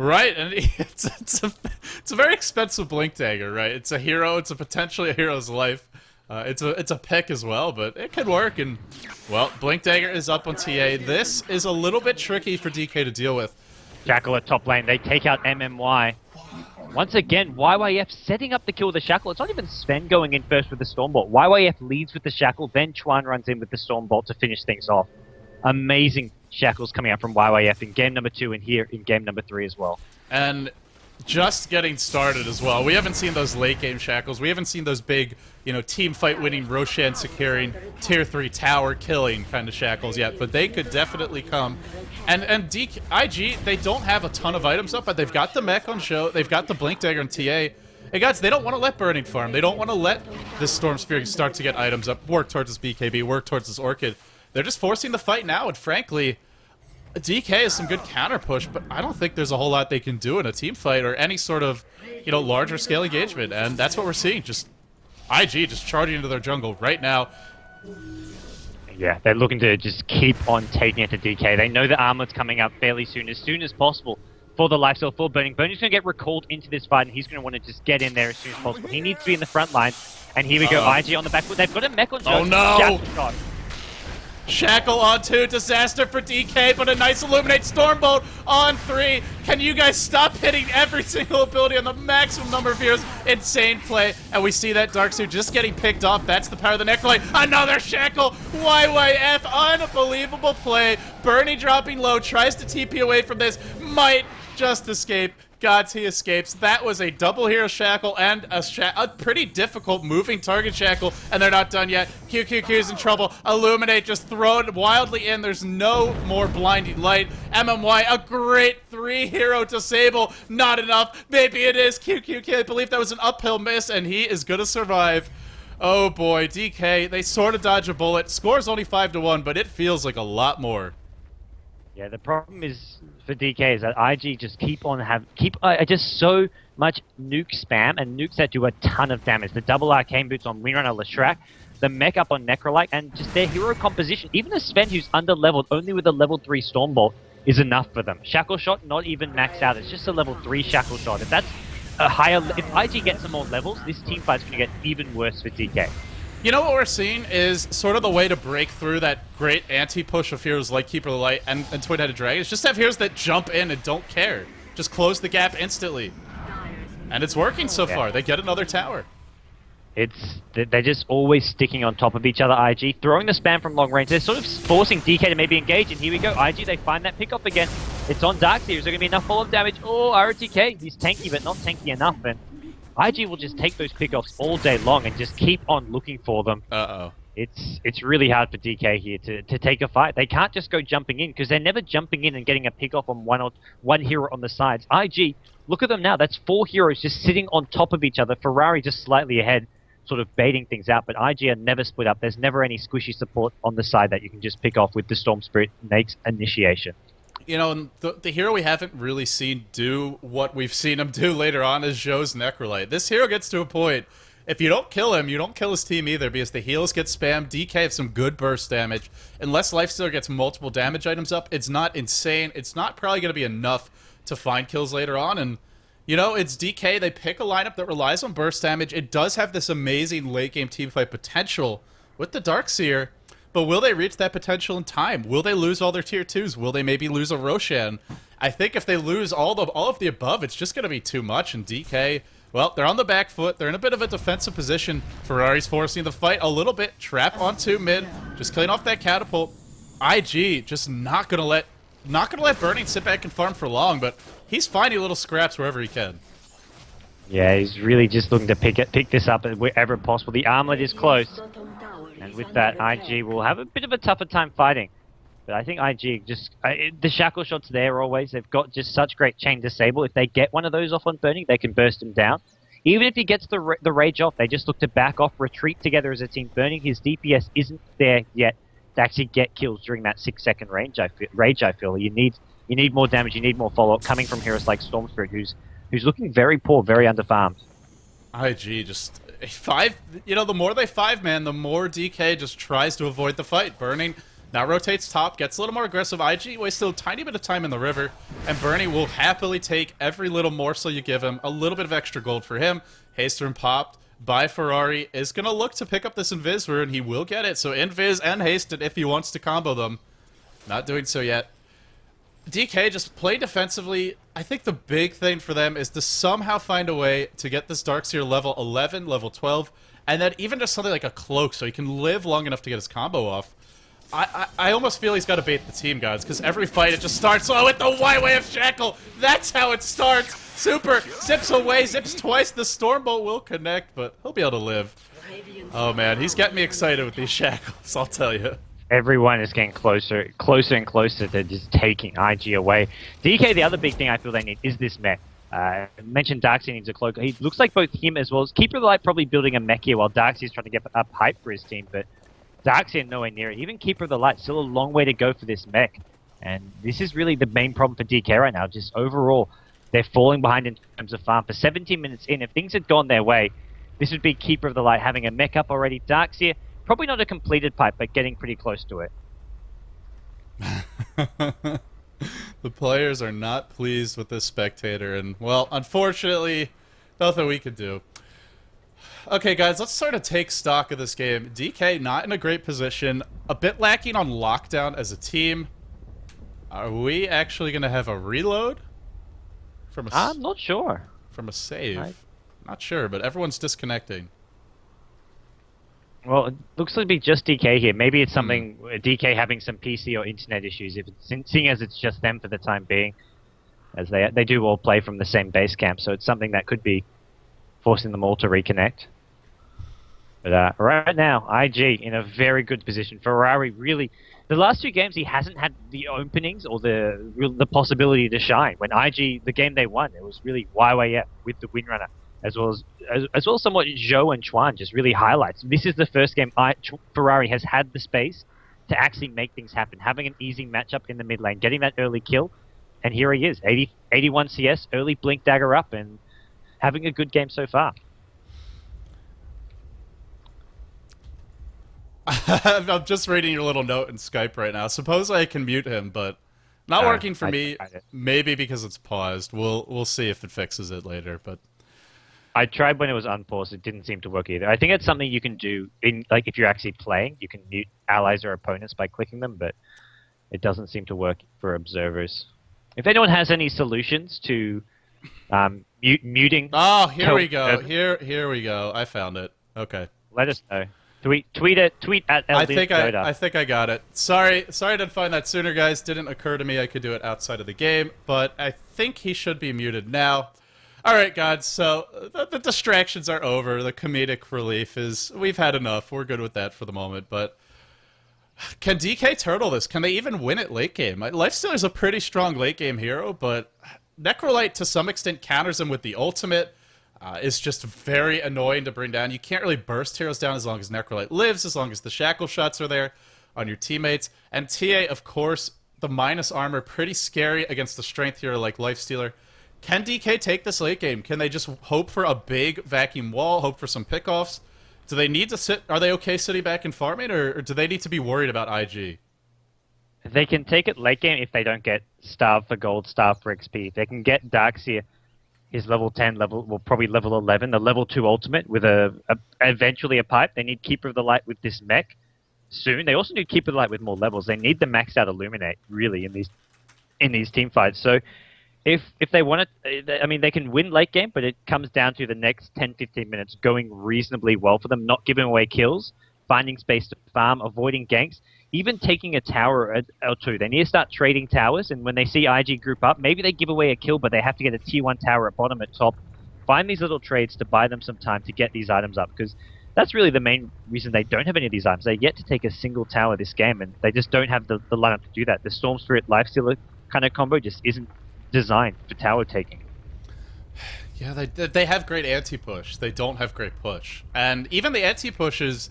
Speaker 1: Right, and it's a very expensive Blink Dagger, right? It's a hero, it's potentially a hero's life. It's a pick as well, but it could work. And well, Blink Dagger is up on TA. This is a little bit tricky for DK to deal with.
Speaker 2: Shackle at top lane. They take out MMY. Once again, YYF setting up the kill with the Shackle. It's not even Sven going in first with the Stormbolt. YYF leads with the Shackle, then Chuan runs in with the Stormbolt to finish things off. Amazing Shackles coming out from YYF in game number 2 and here in game number 3 as well.
Speaker 1: And just getting started as well. We haven't seen those late game Shackles. We haven't seen those big, team fight winning Roshan securing tier 3 tower killing kind of Shackles yet, but they could definitely come. And IG, they don't have a ton of items up, but they've got the mech on show, they've got the Blink Dagger on TA. Hey guys, they don't want to let Burning farm. They don't want to let this Storm Spear start to get items up, work towards this BKB, work towards this Orchid. They're just forcing the fight now, and frankly, DK is some good counter push, but I don't think there's a whole lot they can do in a team fight or any sort of, larger scale engagement, and that's what we're seeing. Just IG just charging into their jungle right now.
Speaker 2: Yeah, they're looking to just keep on taking it to DK. They know the armlet's coming up fairly soon as possible for the lifesteal, for Burning. Burning's going to get recalled into this fight, and he's going to want to just get in there as soon as possible. He needs to be in the front line, and here we go, IG on the back foot. They've got a mech on
Speaker 1: Oh no!
Speaker 2: Shot.
Speaker 1: Shackle on 2, disaster for DK, but a nice Illuminate Stormbolt on 3. Can you guys stop hitting every single ability on the maximum number of heroes? Insane play, and we see that Darksuit just getting picked off. That's the power of the Necrolight. Another Shackle! YYF, unbelievable play. Bernie dropping low, tries to TP away from this, might just escape. GoDz, he escapes. That was a double hero Shackle and a pretty difficult moving target Shackle, and they're not done yet. QQQ's in trouble. Illuminate just thrown wildly in. There's no more blinding light. MMY, a great 3-hero disable. Not enough. Maybe it is. QQQ, I believe that was an uphill miss, and he is going to survive. Oh boy, DK, they sort of dodge a bullet. Score's only 5-1, but it feels like a lot more.
Speaker 2: Yeah, the problem is for DK is that IG just keep just so much nuke spam and nukes that do a ton of damage. The double arcane boots on Windrunner Leshrac, the mech up on Necrolite, and just their hero composition. Even a Sven who's under leveled only with a level 3 Stormbolt is enough for them. Shackle shot not even maxed out. It's just a level 3 shackle shot. If that's a higher, if IG gets some more levels, this team fight's going to get even worse for DK.
Speaker 1: You know what we're seeing is sort of the way to break through that great anti-push of heroes like Keeper of the Light and Twin-Headed Dragon is just have heroes that jump in and don't care. Just close the gap instantly. And it's working so far. They get another tower.
Speaker 2: They're just always sticking on top of each other, IG. Throwing the spam from long range. They're sort of forcing DK to maybe engage, and here we go. IG, they find that pick-off again. It's on Darkseer. Is there going to be enough follow-up damage? Oh, ROTK. He's tanky, but not tanky enough. And IG will just take those pickoffs all day long and just keep on looking for them.
Speaker 1: Uh-oh.
Speaker 2: It's really hard for DK here to take a fight. They can't just go jumping in because they're never jumping in and getting a pickoff on one hero on the sides. IG, look at them now. That's 4 heroes just sitting on top of each other. Ferrari just slightly ahead, sort of baiting things out. But IG are never split up. There's never any squishy support on the side that you can just pick off with the Storm Spirit Nake's initiation.
Speaker 1: The hero we haven't really seen do what we've seen him do later on is Zhou's Necrolite. This hero gets to a point, if you don't kill him, you don't kill his team either, because the heals get spammed, DK have some good burst damage. Unless Lifestealer gets multiple damage items up, it's not insane. It's not probably going to be enough to find kills later on, and it's DK. They pick a lineup that relies on burst damage. It does have this amazing late-game teamfight potential with the Darkseer. But will they reach that potential in time? Will they lose all their tier 2s? Will they maybe lose a Roshan? I think if they lose all of the above, it's just going to be too much. And DK, well, they're on the back foot. They're in a bit of a defensive position. Ferrari's forcing the fight a little bit. Trap onto mid, just killing off that catapult. IG just not gonna let Burning sit back and farm for long, but he's finding little scraps wherever he can.
Speaker 2: Yeah, he's really just looking to pick this up wherever possible. The armlet is close. And with that, IG will have a bit of a tougher time fighting. But I think IG just... the shackle shot's there always. They've got just such great chain disable. If they get one of those off on Burning, they can burst him down. Even if he gets the rage off, they just look to back off, retreat together as a team. Burning, his DPS isn't there yet to actually get kills during that 6-second rage, I feel. You need more damage, you need more follow-up coming from heroes like Storm Spirit, who's looking very poor, very underfarmed.
Speaker 1: IG just... the more they 5-man, the more DK just tries to avoid the fight. Burning Now rotates top, gets a little more aggressive. IG wasted a tiny bit of time in the river, and Bernie will happily take every little morsel you give him. A little bit of extra gold for him. Haste popped by Ferrari is going to look to pick up this Invis rune, and he will get it. So Invis and Hasted if he wants to combo them. Not doing so yet. DK just play defensively. I think the big thing for them is to somehow find a way to get this Darkseer level 11, level 12, and then even just something like a cloak so he can live long enough to get his combo off. I almost feel he's got to bait the team, guys, because every fight it just starts with the Y Way of Shackle. That's how it starts. Super zips away, zips twice. The Stormbolt will connect, but he'll be able to live. Oh man, he's getting me excited with these shackles, I'll tell you.
Speaker 2: Everyone is getting closer and closer to just taking IG away. DK, the other big thing I feel they need is this mech. I mentioned Darkseer needs a cloak. He looks like both him as well as Keeper of the Light probably building a mech here while Darkseer's trying to get up hype for his team, but Darkseer nowhere near it. Even Keeper of the Light, still a long way to go for this mech. And this is really the main problem for DK right now. Just overall, they're falling behind in terms of farm. For 17 minutes in, if things had gone their way, this would be Keeper of the Light having a mech up already. Darkseer, probably not a completed pipe, but getting pretty close to it.
Speaker 1: The players are not pleased with this spectator, and, well, unfortunately, nothing we could do. Okay, guys, let's sort of take stock of this game. DK not in a great position, a bit lacking on lockdown as a team. Are we actually going to have a reload?
Speaker 2: I'm not sure.
Speaker 1: From a save? Not sure, but everyone's disconnecting.
Speaker 2: Well, it looks to be just DK here. Maybe it's something DK having some PC or internet issues. If it's, seeing as it's just them for the time being, as they do all play from the same base camp, so it's something that could be forcing them all to reconnect. But right now, IG in a very good position. Ferrari really, the last two games he hasn't had the openings or the possibility to shine. When IG, the game they won, it was really YYF with the Windrunner, as well as somewhat Zhou and Chuan just really highlights. This is the first game Ferrari has had the space to actually make things happen, having an easy matchup in the mid lane, getting that early kill, and here he is, 81 CS, early blink dagger up, and having a good game so far.
Speaker 1: I'm just reading your little note in Skype right now. Suppose I can mute him, but not working for me. Maybe because it's paused. We'll see if it fixes it later. But
Speaker 2: I tried when it was unpaused. It didn't seem to work either. I think it's something you can do in if you're actually playing. You can mute allies or opponents by clicking them, but it doesn't seem to work for observers. If anyone has any solutions to muting,
Speaker 1: here we go. Here we go. I found it. Okay.
Speaker 2: Let us know. Tweet at ldDOTA.
Speaker 1: I think I got it. Sorry I didn't find that sooner, guys. Didn't occur to me I could do it outside of the game, but I think he should be muted now. All right, guys. So the distractions are over. The comedic relief is we've had enough. We're good with that for the moment. But can DK turtle this? Can they even win it late game? Lifestealer's a pretty strong late game hero, but Necrolite to some extent counters him with the ultimate. Is just very annoying to bring down. You can't really burst heroes down as long as Necrolite lives, as long as the shackle shots are there on your teammates. And TA, of course, the minus armor, pretty scary against the strength hero like Lifestealer. Can DK take this late game? Can they just hope for a big vacuum wall, hope for some pickoffs? Do they need to sit? Are they okay sitting back and farming, or do they need to be worried about IG?
Speaker 2: They can take it late game if they don't get starved for gold, starved for XP. If they can get Darkseer his level 10, probably level 11, the level 2 ultimate with eventually a pipe. They need Keeper of the Light with this mech soon. They also need Keeper of the Light with more levels. They need the maxed out Illuminate, really, in these team fights. So if they want to, I mean, they can win late game, but it comes down to the next 10-15 minutes going reasonably well for them, not giving away kills, finding space to farm, avoiding ganks, even taking a tower or two. They need to start trading towers, and when they see IG group up, maybe they give away a kill, but they have to get a tier 1 tower at bottom at top. Find these little trades to buy them some time to get these items up, because that's really the main reason they don't have any of these items. They're yet to take a single tower this game, and they just don't have the lineup to do that. The Storm Spirit Lifestealer kind of combo just isn't designed for tower taking.
Speaker 1: Yeah, they have great anti-push. They don't have great push. And even the anti-push is...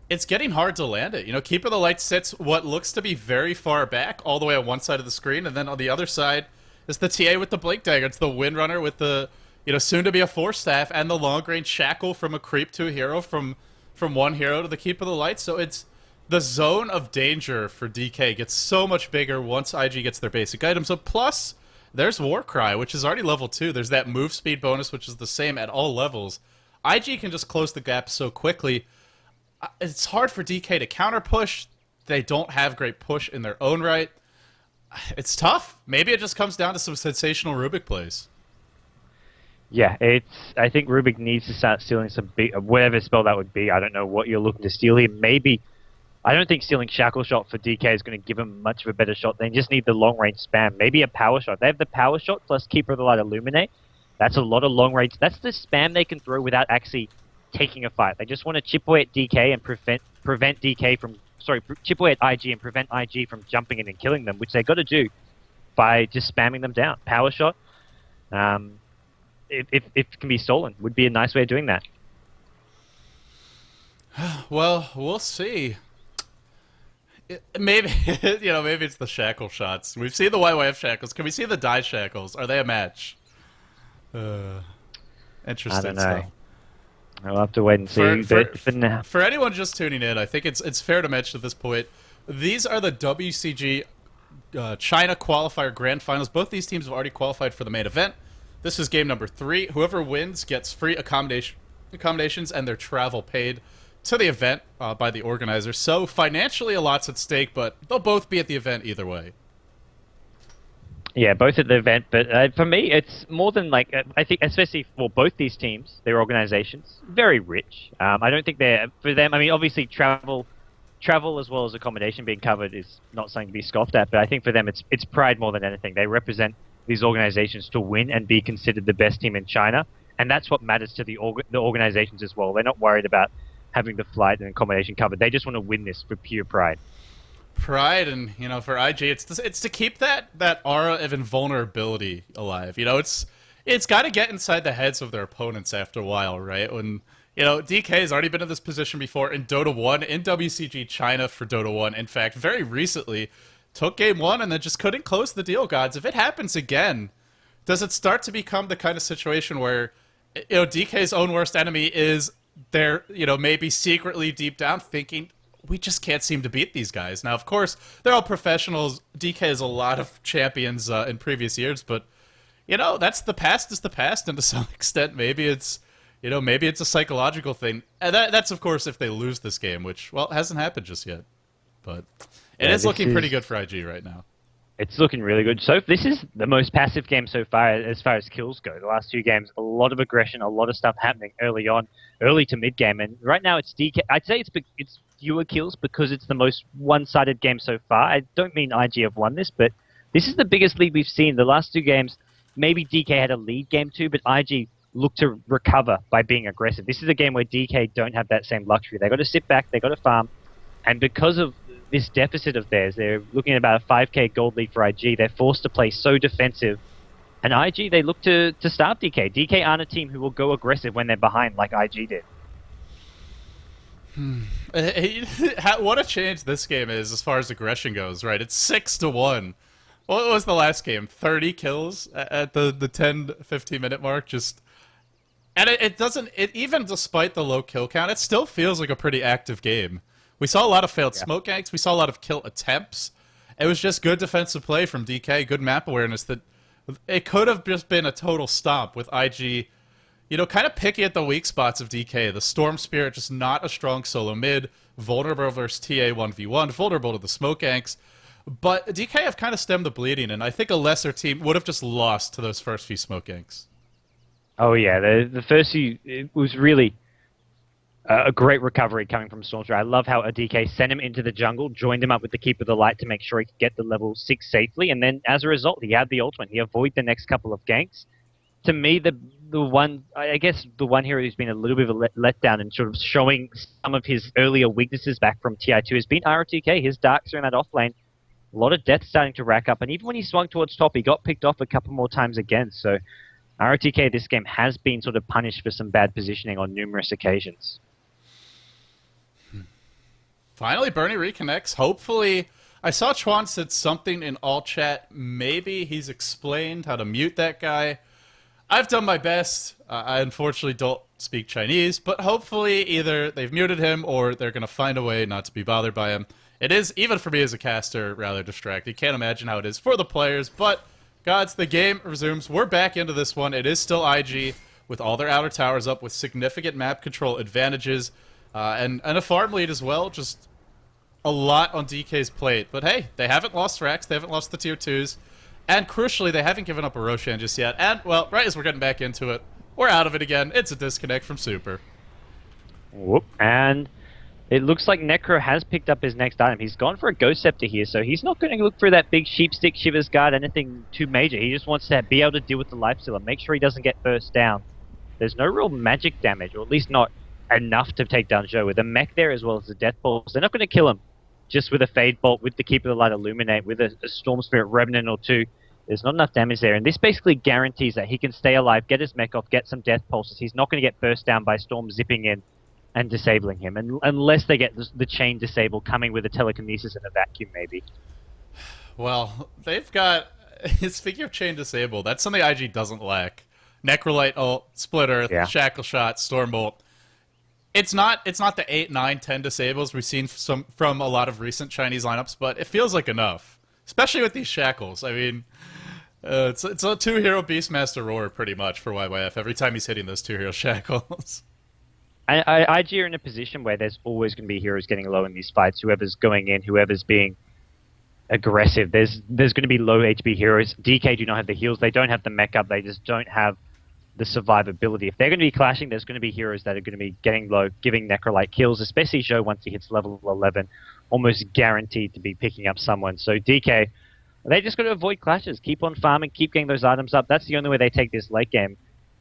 Speaker 1: It's getting hard to land it. You know, Keeper of the Light sits what looks to be very far back, all the way on one side of the screen, and then on the other side is the TA with the Blink Dagger. It's the Windrunner with the, soon to be a Force Staff, and the long range shackle from a creep to a hero, from one hero to the Keeper of the Light. So the zone of danger for DK gets so much bigger once IG gets their basic items. So plus, there's Warcry, which is already level 2. There's that move speed bonus, which is the same at all levels. IG can just close the gap so quickly. It's hard for DK to counter push. They don't have great push in their own right. It's tough. Maybe it just comes down to some sensational Rubik plays.
Speaker 2: Yeah, I think Rubik needs to start stealing some big, whatever spell that would be. I don't know what you're looking to steal here. Maybe, I don't think stealing Shackle Shot for DK is going to give him much of a better shot. They just need the long range spam. Maybe a Power Shot. They have the Power Shot plus Keeper of the Light Illuminate. That's a lot of long range. That's the spam they can throw without actually taking a fight. They just want to chip away at DK and prevent DK from, chip away at IG and prevent IG from jumping in and killing them, which they got to do by just spamming them down. Power Shot. If it can be stolen, would be a nice way of doing that.
Speaker 1: Well, we'll see. Maybe maybe it's the shackle shots. We've seen the YYF shackles. Can we see the die shackles? Are they a match? Interesting
Speaker 2: I don't know.
Speaker 1: stuff.
Speaker 2: I'll have to wait and see. For now,
Speaker 1: for anyone just tuning in, I think it's fair to mention at this point, these are the WCG China Qualifier Grand Finals. Both these teams have already qualified for the main event. This is game number 3. Whoever wins gets free accommodations and their travel paid to the event by the organizer. So financially a lot's at stake, but they'll both be at the event either way.
Speaker 2: yeah, both at the event. But for me, it's more than like, I think, especially for both these teams, their organizations, very rich. I don't think for them, I mean, obviously travel as well as accommodation being covered is not something to be scoffed at, but I think for them it's pride more than anything. They represent these organizations to win and be considered the best team in China, and that's what matters to the organizations as well. They're not worried about having the flight and accommodation covered. They just want to win this for pure pride.
Speaker 1: Pride, and for IG, it's to keep that aura of invulnerability alive. It's got to get inside the heads of their opponents after a while, right? When DK has already been in this position before in Dota 1, in WCG China for Dota 1. In fact, very recently, took game 1 and then just couldn't close the deal, gods. If it happens again, does it start to become the kind of situation where, DK's own worst enemy is they're, maybe secretly deep down thinking, we just can't seem to beat these guys. Now, of course, they're all professionals. DK has a lot of champions in previous years, but, that's the past is the past, and to some extent, maybe it's a psychological thing. And that's, of course, if they lose this game, which, well, hasn't happened just yet. But it is looking pretty good for IG right now.
Speaker 2: It's looking really good. So this is the most passive game so far as kills go. The last 2 games, a lot of aggression, a lot of stuff happening early to mid game, and right now it's DK. I'd say it's fewer kills because it's the most one-sided game so far. I don't mean IG have won this, but this is the biggest lead we've seen. The last 2 games, maybe DK had a lead game 2, but IG looked to recover by being aggressive. This is a game where DK don't have that same luxury. They got to sit back, they got to farm, and because of this deficit of theirs, they're looking at about a 5k gold lead for IG. They're forced to play so defensive. And IG, they look to starve DK. DK aren't a team who will go aggressive when they're behind like IG did.
Speaker 1: What a change this game is as far as aggression goes, right? It's 6-1. What was the last game? 30 kills at the 10-15 minute mark? And it doesn't, even despite the low kill count, it still feels like a pretty active game. We saw a lot of failed smoke ganks. We saw a lot of kill attempts. It was just good defensive play from DK, good map awareness. That it could have just been a total stomp with IG, kind of picky at the weak spots of DK. The Storm Spirit, just not a strong solo mid, vulnerable versus TA 1v1, vulnerable to the smoke ganks. But DK have kind of stemmed the bleeding, and I think a lesser team would have just lost to those first few smoke ganks.
Speaker 2: Oh yeah, the first few, it was really a great recovery coming from Stormspirit. I love how DK sent him into the jungle, joined him up with the Keeper of the Light to make sure he could get the level 6 safely, and then as a result, he had the ultimate. He avoided the next couple of ganks. To me, the one hero who's been a little bit of a letdown and sort of showing some of his earlier weaknesses back from TI2 has been rotk. His darks are in that off lane. A lot of death starting to rack up, and even when he swung towards top, he got picked off a couple more times again. So rotk this game has been sort of punished for some bad positioning on numerous occasions.
Speaker 1: Finally, Bernie reconnects. Hopefully, I saw Chuan said something in all chat. Maybe he's explained how to mute that guy. I've done my best. I unfortunately don't speak Chinese, but hopefully either they've muted him or they're going to find a way not to be bothered by him. It is, even for me as a caster, rather distracting. Can't imagine how it is for the players, but gods, the game resumes. We're back into this one. It is still IG with all their outer towers up with significant map control advantages and a farm lead as well. Just a lot on DK's plate. But hey, they haven't lost Rex. They haven't lost the tier 2s. And crucially, they haven't given up a Roshan just yet. And, well, right as we're getting back into it, we're out of it again. It's a disconnect from Super.
Speaker 2: Whoop. And it looks like Necro has picked up his next item. He's gone for a Ghost Scepter here, so he's not going to look for that big Sheepstick, Shiver's Guard, anything too major. He just wants to be able to deal with the Lifestealer, make sure he doesn't get burst down. There's no real magic damage, or at least not enough to take down Zhou. With a mech there as well as the Death Balls, they're not going to kill him. Just with a Fade Bolt, with the Keeper of the Light Illuminate, with a Storm Spirit Revenant or two, there's not enough damage there. And this basically guarantees that he can stay alive, get his mech off, get some Death Pulses. He's not going to get burst down by Storm zipping in and disabling him, and unless they get the chain disabled, coming with a Telekinesis and a Vacuum, maybe.
Speaker 1: Well, they've got... Speaking of chain disabled, that's something IG doesn't lack. Necrolite ult, Split Earth, Shackle Shot, Stormbolt. It's not the 8, 9, 10 disables we've seen from a lot of recent Chinese lineups, but it feels like enough. Especially with these Shackles. I mean, it's a 2-hero Beastmaster Roar pretty much for YYF every time he's hitting those 2-hero Shackles.
Speaker 2: IG are in a position where there's always going to be heroes getting low in these fights. Whoever's going in, whoever's being aggressive, there's going to be low HP heroes. DK do not have the heals. They don't have the mech up. They just don't have the survivability. If they're going to be clashing, there's going to be heroes that are going to be getting low, giving Necrolite kills, especially Zhou once he hits level 11, almost guaranteed to be picking up someone. So DK, they just got to avoid clashes, keep on farming, keep getting those items up. That's the only way they take this late game.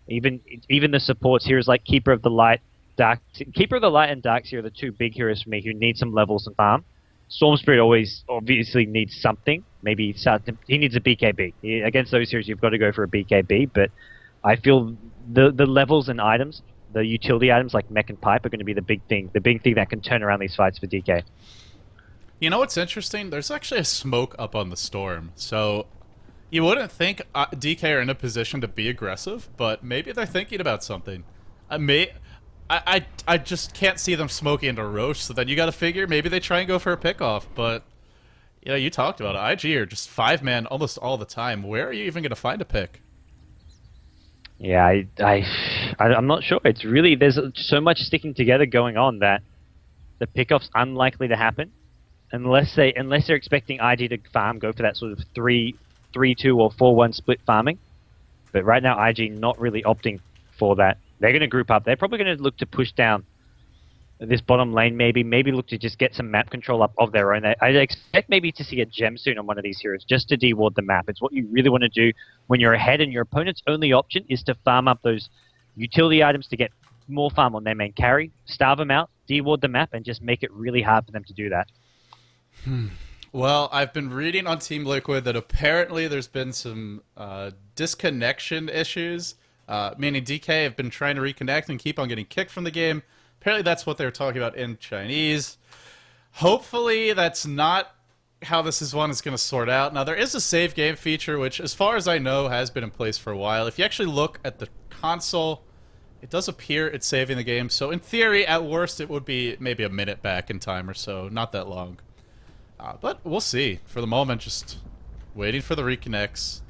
Speaker 2: Even the supports, heroes like Keeper of the Light, Keeper of the Light and Darkseer are the two big heroes for me who need some levels and farm. Storm Spirit always obviously needs something. Maybe he needs a BKB. Against those heroes, you've got to go for a BKB, but I feel the levels and items, the utility items like Mech and Pipe are going to be the big thing that can turn around these fights for DK.
Speaker 1: You know what's interesting? There's actually a smoke up on the Storm, so you wouldn't think DK are in a position to be aggressive, but maybe they're thinking about something. I just can't see them smoking into Roche, so then you gotta figure maybe they try and go for a pickoff, but yeah, you talked about it. IG are just 5-man almost all the time. Where are you even gonna find a pick?
Speaker 2: Yeah, I'm not sure. It's really, there's so much sticking together going on that the pickoff's unlikely to happen unless they're expecting IG to farm, go for that sort of 3-2 or 4-1 split farming. But right now IG not really opting for that. They're going to group up. They're probably going to look to push down this bottom lane, maybe look to just get some map control up of their own. I'd expect maybe to see a gem soon on one of these heroes, just to deward the map. It's what you really want to do when you're ahead and your opponent's only option is to farm up those utility items to get more farm on their main carry, starve them out, deward the map, and just make it really hard for them to do that.
Speaker 1: Well, I've been reading on Team Liquid that apparently there's been some disconnection issues. Meaning DK have been trying to reconnect and keep on getting kicked from the game. Apparently that's what they were talking about in Chinese. Hopefully that's not how this is going to sort out. Now there is a save game feature, which as far as I know has been in place for a while. If you actually look at the console, it does appear it's saving the game. So in theory, at worst, it would be maybe a minute back in time or so. Not that long. But we'll see. For the moment, just waiting for the reconnects.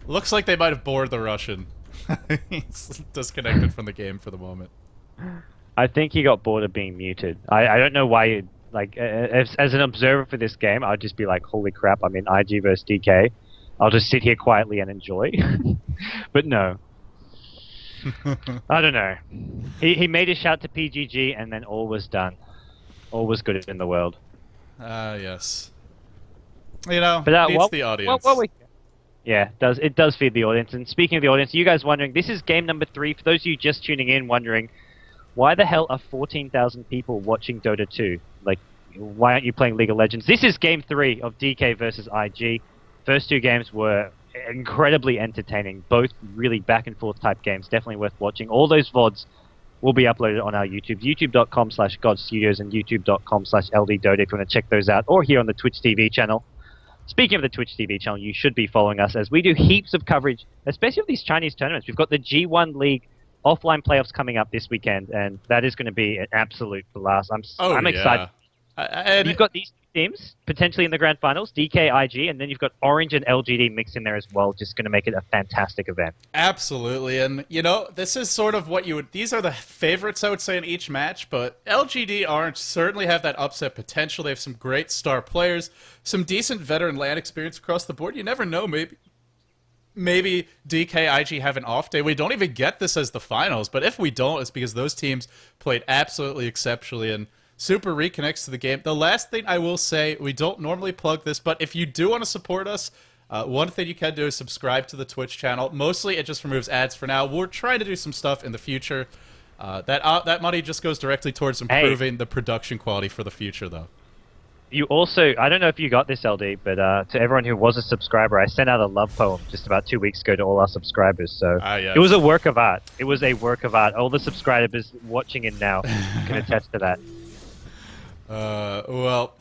Speaker 1: Looks like they might have bored the Russian. He's disconnected from the game for the moment.
Speaker 2: I think he got bored of being muted. I don't know why. As an observer for this game, I'd just be like, "Holy crap! I'm in IG versus DK. I'll just sit here quietly and enjoy." But no, I don't know. He made a shout to PGG, and then all was done. All was good in the world.
Speaker 1: Yes. You know,
Speaker 2: but,
Speaker 1: needs the audience.
Speaker 2: Yeah, it does feed the audience. And speaking of the audience, you guys wondering, this is game number 3. For those of you just tuning in, wondering, why the hell are 14,000 people watching Dota 2? Like, why aren't you playing League of Legends? This is game 3 of DK versus IG. First 2 games were incredibly entertaining. Both really back and forth type games. Definitely worth watching. All those VODs will be uploaded on our YouTube. YouTube.com/godzstudios and YouTube.com/ldDOTA if you want to check those out. Or here on the Twitch TV channel. Speaking of the Twitch TV channel, you should be following us as we do heaps of coverage, especially of these Chinese tournaments. We've got the G1 League offline playoffs coming up this weekend, and that is going to be an absolute blast. I'm excited.
Speaker 1: And
Speaker 2: you've got these teams potentially in the grand finals, DK, IG, and then you've got Orange and ldD mixed in there as well, just going to make it a fantastic event.
Speaker 1: Absolutely, and you know, this is sort of what you would, these are the favorites I would say in each match, but LGD Orange certainly have that upset potential. They have some great star players, some decent veteran LAN experience across the board. You never know, maybe DK, IG have an off day. We don't even get this as the finals, but if we don't, it's because those teams played absolutely exceptionally, and Super reconnects to the game. The last thing I will say, we don't normally plug this, but if you do want to support us, one thing you can do is subscribe to the Twitch channel. Mostly, it just removes ads for now. We're trying to do some stuff in the future. That money just goes directly towards improving the production quality for the future, though.
Speaker 2: You also, I don't know if you got this, LD, but to everyone who was a subscriber, I sent out a love poem just about 2 weeks ago to all our subscribers. So
Speaker 1: yes.
Speaker 2: It was a work of art. It was a work of art. All the subscribers watching it now can attest to that.
Speaker 1: Well,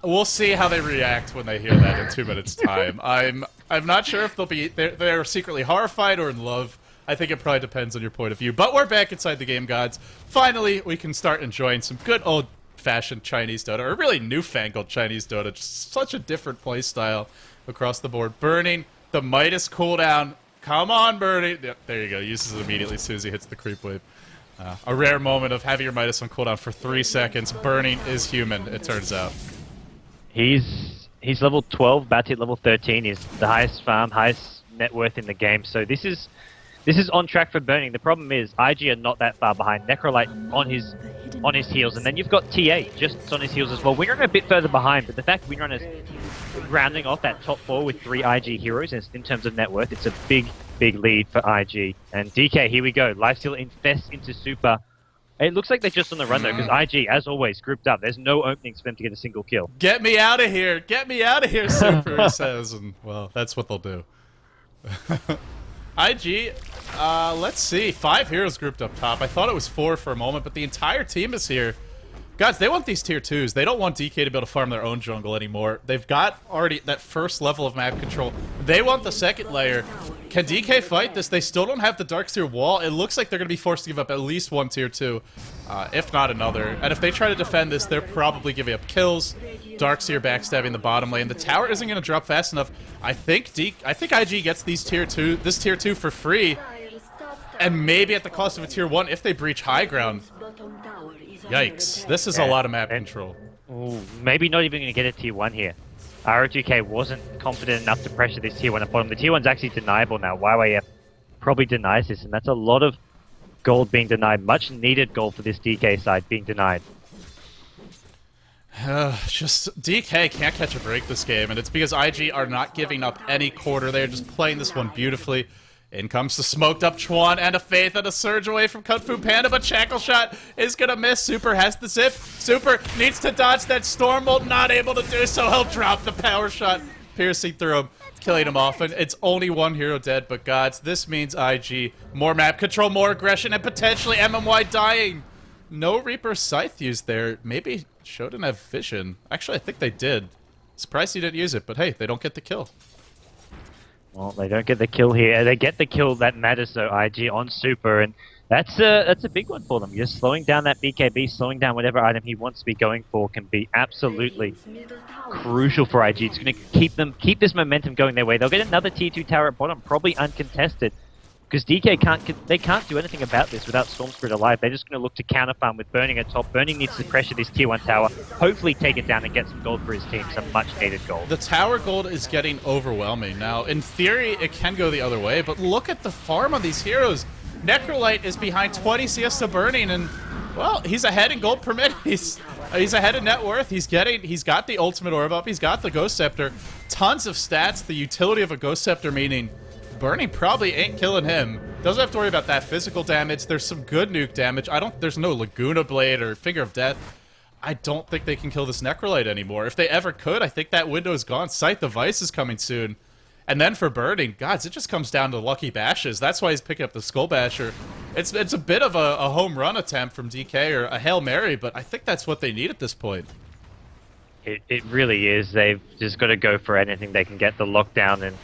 Speaker 1: we'll see how they react when they hear that in 2 minutes' time. I'm not sure if they're secretly horrified or in love. I think it probably depends on your point of view. But we're back inside the game, gods. Finally, we can start enjoying some good old-fashioned Chinese Dota, or really newfangled Chinese Dota. Just such a different play style across the board. Burning the Midas cooldown. Come on, Burning. Yep, there you go. Uses it immediately as soon as he hits the creep wave. A rare moment of having your Midas on cooldown for 3 seconds. Burning is human, it turns out.
Speaker 2: He's level 12, about to hit level 13. He's the highest farm, highest net worth in the game. So this is on track for Burning. The problem is IG are not that far behind. Necrolite on his heels, and then you've got TA just on his heels as well. Winrun a bit further behind, but the fact Winrun is rounding off that top 4 with 3 IG heroes in terms of net worth, it's a big lead for IG. And DK, here we go. Lifesteal infests into Super. It looks like they're just on the run though, because IG, as always, grouped up. There's no openings for them to get a single kill.
Speaker 1: Get me out of here! Get me out of here, Super, he says. And, well, that's what they'll do. IG, let's see. 5 heroes grouped up top. I thought it was 4 for a moment, but the entire team is here. Guys, they want these tier 2s. They don't want DK to be able to farm their own jungle anymore. They've got already that first level of map control. They want the second layer. Can DK fight this? They still don't have the Darkseer wall. It looks like they're going to be forced to give up at least 1 tier 2, if not another. And if they try to defend this, they're probably giving up kills. Darkseer backstabbing the bottom lane. The tower isn't going to drop fast enough. I think IG gets this tier 2 for free, and maybe at the cost of a tier 1 if they breach high ground. Yikes. This is a lot of map control.
Speaker 2: Ooh, maybe not even going to get a tier 1 here. rotk wasn't confident enough to pressure this tier 1 at bottom. The tier 1's actually deniable now. YYF probably denies this, and that's a lot of gold being denied. Much needed gold for this DK side being denied.
Speaker 1: Just DK can't catch a break this game, and it's because IG are not giving up any quarter. They're just playing this one beautifully. In comes the smoked up Chuan and a Faith and a surge away from Kung Fu Panda, but Shackle Shot is gonna miss. Super has the zip. Super needs to dodge that Stormbolt, not able to do so. He'll drop the power shot, piercing through him, killing him off. And it's only 1 hero dead, but gods, this means IG. More map control, more aggression, and potentially MMY dying. No Reaper Scythe used there. Maybe Show didn't have vision. Actually, I think they did. Surprised he didn't use it, but hey, they don't get the kill.
Speaker 2: Well, they don't get the kill here. They get the kill that matters though, IG on Super, and that's a big one for them. You're slowing down that BKB, slowing down whatever item he wants to be going for can be absolutely crucial for IG. It's going to keep this momentum going their way. They'll get another tier 2 tower at bottom, probably uncontested, because DK can't do anything about this without Storm Spirit alive. They're just going to look to counter farm with Burning at top. Burning needs to pressure this tier 1 tower, hopefully take it down and get some gold for his team, some much needed gold.
Speaker 1: The tower gold is getting overwhelming. Now, in theory, it can go the other way, but look at the farm on these heroes. Necrolite is behind 20 CS to Burning, and, well, he's ahead in gold per minute. He's ahead in net worth. He's got the ultimate orb up. He's got the Ghost Scepter. Tons of stats. The utility of a Ghost Scepter meaning Burning probably ain't killing him. Doesn't have to worry about that physical damage. There's some good nuke damage. There's no Laguna Blade or Finger of Death. I don't think they can kill this Necrolite anymore. If they ever could, I think that window is gone. Sight the Vice is coming soon. And then for Burning, gods, it just comes down to lucky bashes. That's why he's picking up the Skull Basher. It's a bit of a home run attempt from DK, or a Hail Mary, but I think that's what they need at this point.
Speaker 2: It really is. They've just got to go for anything they can get the lockdown, and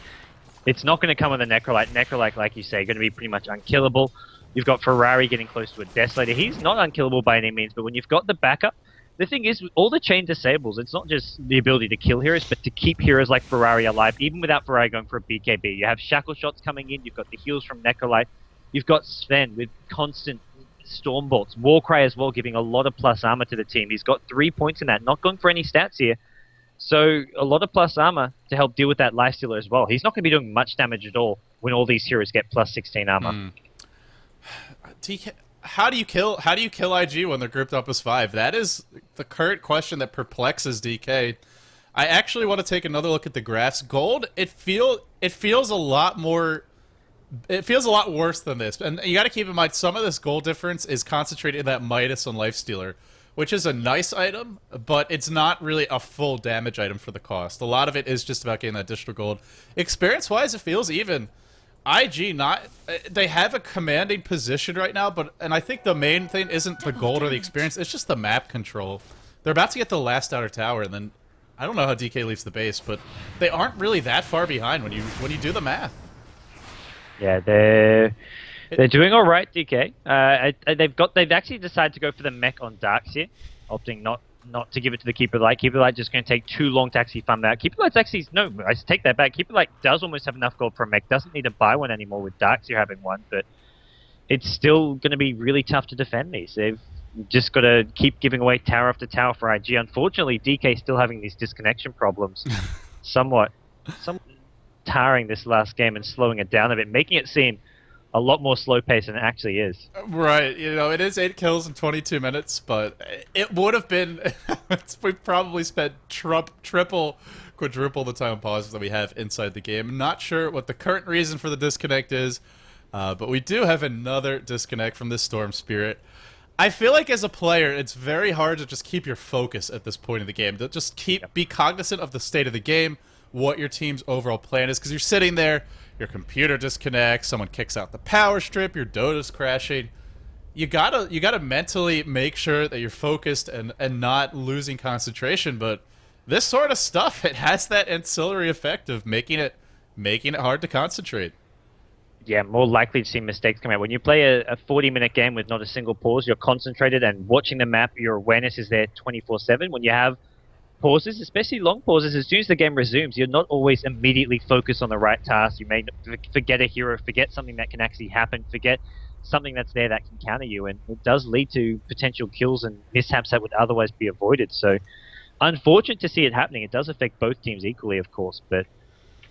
Speaker 2: it's not going to come with a Necrolite. Necrolite, like you say, going to be pretty much unkillable. You've got Ferrari getting close to a Desolator. He's not unkillable by any means, but when you've got the backup, the thing is, with all the chain disables, it's not just the ability to kill heroes, but to keep heroes like Ferrari alive, even without Ferrari going for a BKB. You have Shackle Shots coming in, you've got the heals from Necrolite, you've got Sven with constant Storm Bolts, Warcry as well, giving a lot of plus armor to the team. He's got 3 points in that, not going for any stats here. So a lot of plus armor to help deal with that Lifestealer as well. He's not going to be doing much damage at all when all these heroes get plus 16 armor.
Speaker 1: How do you kill IG when they're grouped up as 5? That is the current question that perplexes DK. I actually want to take another look at the graphs. Gold, it feels a lot more. It feels a lot worse than this, and you got to keep in mind some of this gold difference is concentrated in that Midas and Lifestealer, which is a nice item, but it's not really a full damage item for the cost. A lot of it is just about getting that additional gold. Experience-wise, it feels even. IG they have a commanding position right now, and I think the main thing isn't the gold or the experience, it's just the map control. They're about to get the last outer tower, and then I don't know how DK leaves the base, but they aren't really that far behind when you do the math.
Speaker 2: Yeah, they're doing all right, DK. They've actually decided to go for the mech on Darks here, opting not to give it to the Keeper Light. Keeper Light just going to take too long to actually farm that. Keeper Light's actually no, I take that back. Keeper Light does almost have enough gold for a mech. Doesn't need to buy one anymore with Darks. You're having one, but it's still going to be really tough to defend these. They've just got to keep giving away tower after tower for IG. Unfortunately, DK still having these disconnection problems, somewhat tiring this last game and slowing it down a bit, making it seem a lot more slow paced than it actually is.
Speaker 1: Right, it is 8 kills in 22 minutes, but it would have been. We probably spent triple, quadruple the time pauses that we have inside the game. Not sure what the current reason for the disconnect is, but we do have another disconnect from this Storm Spirit. I feel like as a player, it's very hard to just keep your focus at this point of the game. To just be cognizant of the state of the game, what your team's overall plan is, because you're sitting there, your computer disconnects, someone kicks out the power strip, your Dota's crashing. You gotta mentally make sure that you're focused and not losing concentration. But this sort of stuff, it has that ancillary effect of making it hard to concentrate.
Speaker 2: Yeah, more likely to see mistakes come out. When you play a 40-minute game with not a single pause, you're concentrated and watching the map, your awareness is there 24/7. When you have pauses, especially long pauses, as soon as the game resumes, you're not always immediately focused on the right task. You may forget a hero, forget something that can actually happen, forget something that's there that can counter you, and it does lead to potential kills and mishaps that would otherwise be avoided. So, unfortunate to see it happening. It does affect both teams equally, of course, but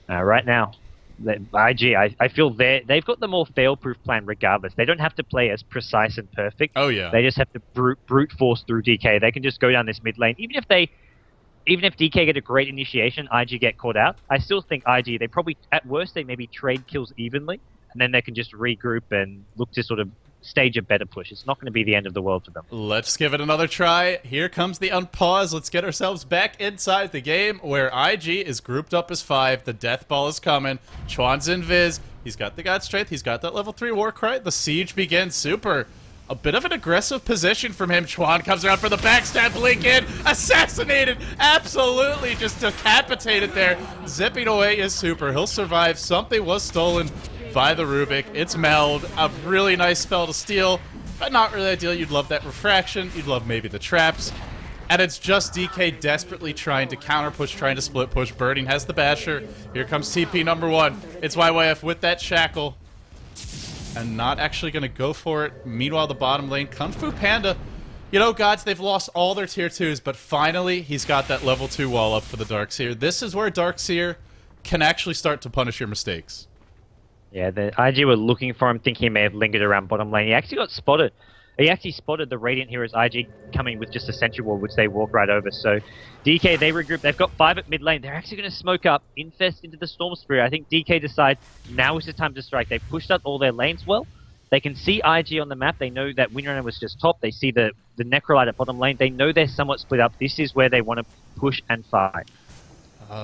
Speaker 2: right now, IG, I feel they've got the more fail-proof plan regardless. They don't have to play as precise and perfect.
Speaker 1: Oh, yeah.
Speaker 2: They just have to brute force through DK. They can just go down this mid lane. Even if DK get a great initiation, IG get caught out, I still think IG, they probably, at worst, they maybe trade kills evenly, and then they can just regroup and look to sort of stage a better push. It's not going to be the end of the world for them.
Speaker 1: Let's give it another try. Here comes the unpause. Let's get ourselves back inside the game where IG is grouped up as 5. The death ball is coming. Chuan's invis. He's got the God Strength. He's got that level 3 Warcry. The siege begins. Super. A bit of an aggressive position from him. Chuan comes around for the backstab. Blink in. Assassinated. Absolutely just decapitated there. Zipping away is Super. He'll survive. Something was stolen by the Rubik. It's Meld. A really nice spell to steal, but not really ideal. You'd love that refraction. You'd love maybe the traps. And it's just DK desperately trying to counter push, trying to split push. Burning has the basher. Here comes TP number 1. It's YYF with that shackle. And not actually going to go for it. Meanwhile, the bottom lane, Kung Fu Panda. Gods, they've lost all their tier 2s, but finally, he's got that level 2 wall up for the Darkseer. This is where Darkseer can actually start to punish your mistakes.
Speaker 2: Yeah, the IG were looking for him, thinking he may have lingered around bottom lane. He actually got spotted. He actually spotted the Radiant Heroes IG coming with just a Sentry Wall, which they walk right over. So DK, they regroup. They've got 5 at mid lane. They're actually going to smoke up, infest into the Storm Spirit. I think DK decide now is the time to strike. They've pushed up all their lanes well. They can see IG on the map. They know that Winrunner was just top. They see the Necrolite at bottom lane. They know they're somewhat split up. This is where they want to push and fight.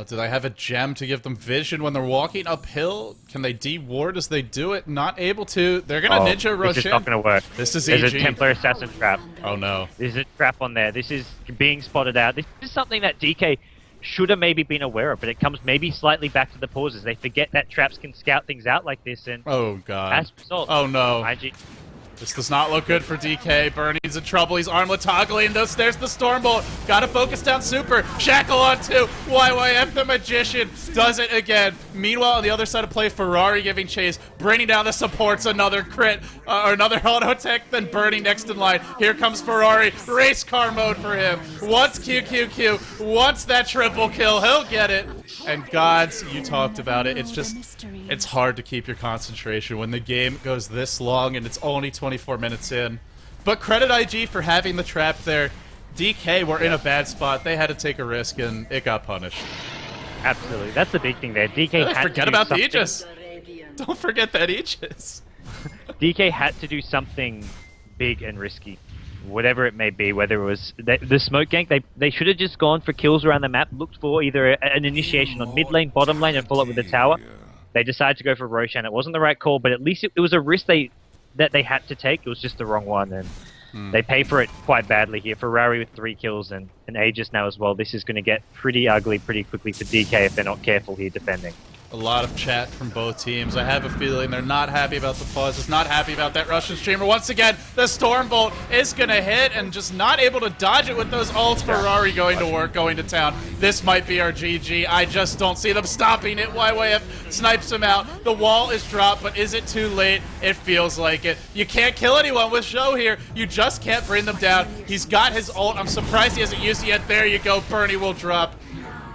Speaker 1: Do they have a gem to give them vision when they're walking uphill? Can they de-ward as they do it? Not able to. They're going to ninja rush
Speaker 2: This is
Speaker 1: in.
Speaker 2: not going to work.
Speaker 1: This is
Speaker 2: There's
Speaker 1: EG.
Speaker 2: a Templar Assassin trap.
Speaker 1: Oh, no.
Speaker 2: There's a trap on there. This is being spotted out. This is something that DK should have maybe been aware of, but it comes maybe slightly back to the pauses. They forget that traps can scout things out like this, and
Speaker 1: Oh, God.
Speaker 2: as a result,
Speaker 1: Oh, no.
Speaker 2: IG
Speaker 1: This does not look good for DK. Bernie's in trouble. He's armlet toggling. There's the Stormbolt. Gotta focus down Super. Shackle on 2. YYF the Magician does it again. Meanwhile, on the other side of play, Ferrari giving chase, bringing down the supports. Another crit, or another auto tech, then Bernie next in line. Here comes Ferrari. Race car mode for him. Once QQQ, once that triple kill, he'll get it. And GoDz, you talked about it. It's just, it's hard to keep your concentration when the game goes this long and it's only 24 minutes in. But credit IG for having the trap there. DK were in a bad spot. They had to take a risk and it got punished.
Speaker 2: absolutely. That's the big thing there. DK had
Speaker 1: Forget
Speaker 2: to do
Speaker 1: about the
Speaker 2: something.
Speaker 1: Aegis. Don't forget that Aegis.
Speaker 2: DK had to do something big and risky, whatever it may be. Whether it was the smoke gank, they should have just gone for kills around the map, looked for either an initiation on mid lane, bottom lane, and follow up with the tower. They decided to go for Roshan. It wasn't the right call, but at least it was a risk that they had to take. It was just the wrong one, and they pay for it quite badly here. Ferrari with 3 kills and an Aegis now as well. This is going to get pretty ugly pretty quickly for DK if they're not careful here defending.
Speaker 1: A lot of chat from both teams. I have a feeling they're not happy about the pauses, not happy about that Russian streamer. Once again, the Stormbolt is going to hit and just not able to dodge it with those ults. Ferrari going to work, going to town. This might be our GG. I just don't see them stopping it. YYF snipes him out. The wall is dropped, but is it too late? It feels like it. You can't kill anyone with zhou here. You just can't bring them down. He's got his ult. I'm surprised he hasn't used it yet. There you go. Bernie will drop.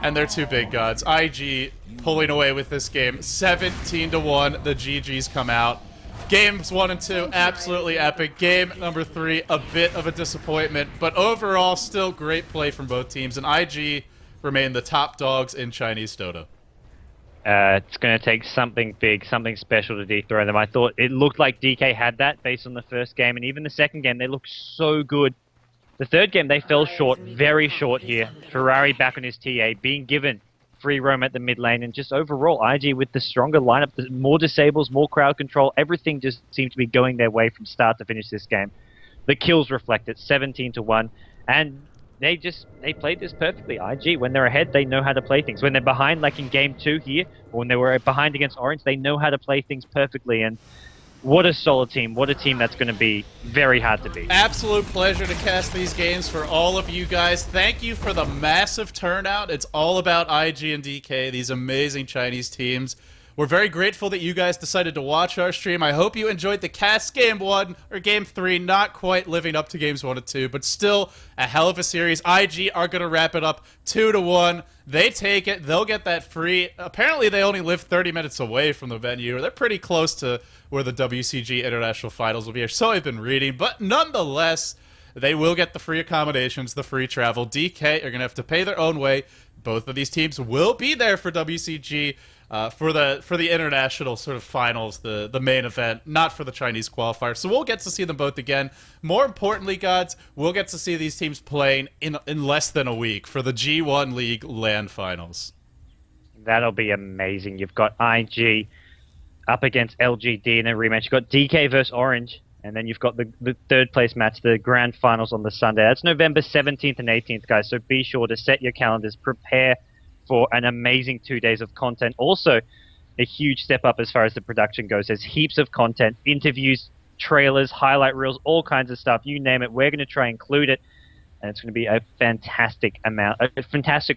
Speaker 1: And they're too big, GoDz. IG pulling away with this game. 17-1. The GGs come out. Games 1 and 2, absolutely epic. Game number 3, a bit of a disappointment. But overall, still great play from both teams. And IG remain the top dogs in Chinese Dota.
Speaker 2: It's going to take something big, something special to dethrone them. I thought it looked like DK had that based on the first game. And even the second game, they looked so good. The third game, they fell short, very short here. Ferrari back on his TA, being given free roam at the mid lane, and just overall, IG with the stronger lineup, the more disables, more crowd control, everything just seemed to be going their way from start to finish this game. The kills reflect it, 17-1, and they played this perfectly. IG, when they're ahead, they know how to play things. When they're behind, like in game 2 here, or when they were behind against Orange, they know how to play things perfectly, and what a solid team. What a team that's going to be very hard to beat.
Speaker 1: Absolute pleasure to cast these games for all of you guys. Thank you for the massive turnout. It's all about IG and DK, these amazing Chinese teams. We're very grateful that you guys decided to watch our stream. I hope you enjoyed the cast. Game 1 or Game 3, not quite living up to Games 1 and 2, but still a hell of a series. IG are going to wrap it up 2-1. They take it. They'll get that free. Apparently, they only live 30 minutes away from the venue. They're pretty close to where the WCG International Finals will be, or so I've been reading. But nonetheless, they will get the free accommodations, the free travel. DK are going to have to pay their own way. Both of these teams will be there for WCG, for the international sort of finals, the main event, not for the Chinese qualifier. So we'll get to see them both again. More importantly, GoDz, we'll get to see these teams playing in less than a week for the G1 League LAN finals.
Speaker 2: That'll be amazing. You've got IG up against LGD in a rematch. You've got DK versus Orange, and then you've got the third place match, the grand finals on the Sunday. That's November 17th and 18th, guys. So be sure to set your calendars, prepare for an amazing 2 days of content. Also, a huge step up as far as the production goes. There's heaps of content, interviews, trailers, highlight reels, all kinds of stuff. You name it, we're going to try and include it. And it's going to be a fantastic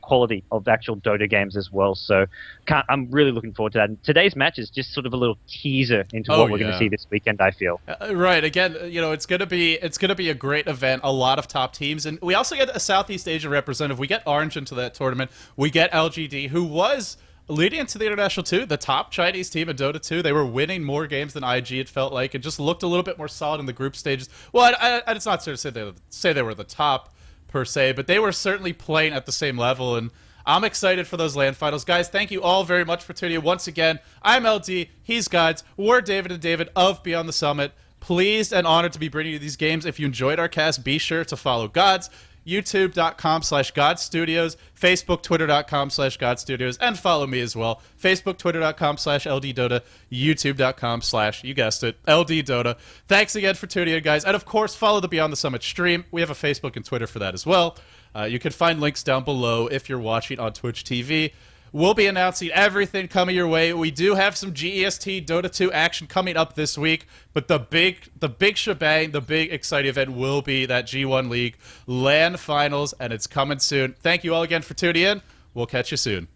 Speaker 2: quality of actual Dota games as well. So I'm really looking forward to that. And today's match is just sort of a little teaser into what we're going to see this weekend, I feel.
Speaker 1: Right. Again, it's going to be a great event. A lot of top teams, and we also get a Southeast Asian representative. We get Orange into that tournament. We get LGD, who was leading into the International 2, the top Chinese team in Dota 2. They were winning more games than IG, it felt like, and just looked a little bit more solid in the group stages. Well, it's not fair to say they were the top, per se, but they were certainly playing at the same level, and I'm excited for those LAN finals. Guys, thank you all very much for tuning in. Once again, I'm LD, he's GoDz, we're David and David of Beyond the Summit. Pleased and honored to be bringing you these games. If you enjoyed our cast, be sure to follow GoDz. youtube.com/godzstudios, Facebook, twitter.com/godzstudios, and follow me as well. Facebook, twitter.com/ldDOTA, youtube.com/ you guessed it, ldDOTA. Thanks again for tuning in, guys. And of course, follow the Beyond the Summit stream. We have a Facebook and Twitter for that as well. You can find links down below if you're watching on Twitch TV. We'll be announcing everything coming your way. We do have some GEST Dota 2 action coming up this week, but the big shebang, the big exciting event will be that G1 League LAN Finals, and it's coming soon. Thank you all again for tuning in. We'll catch you soon.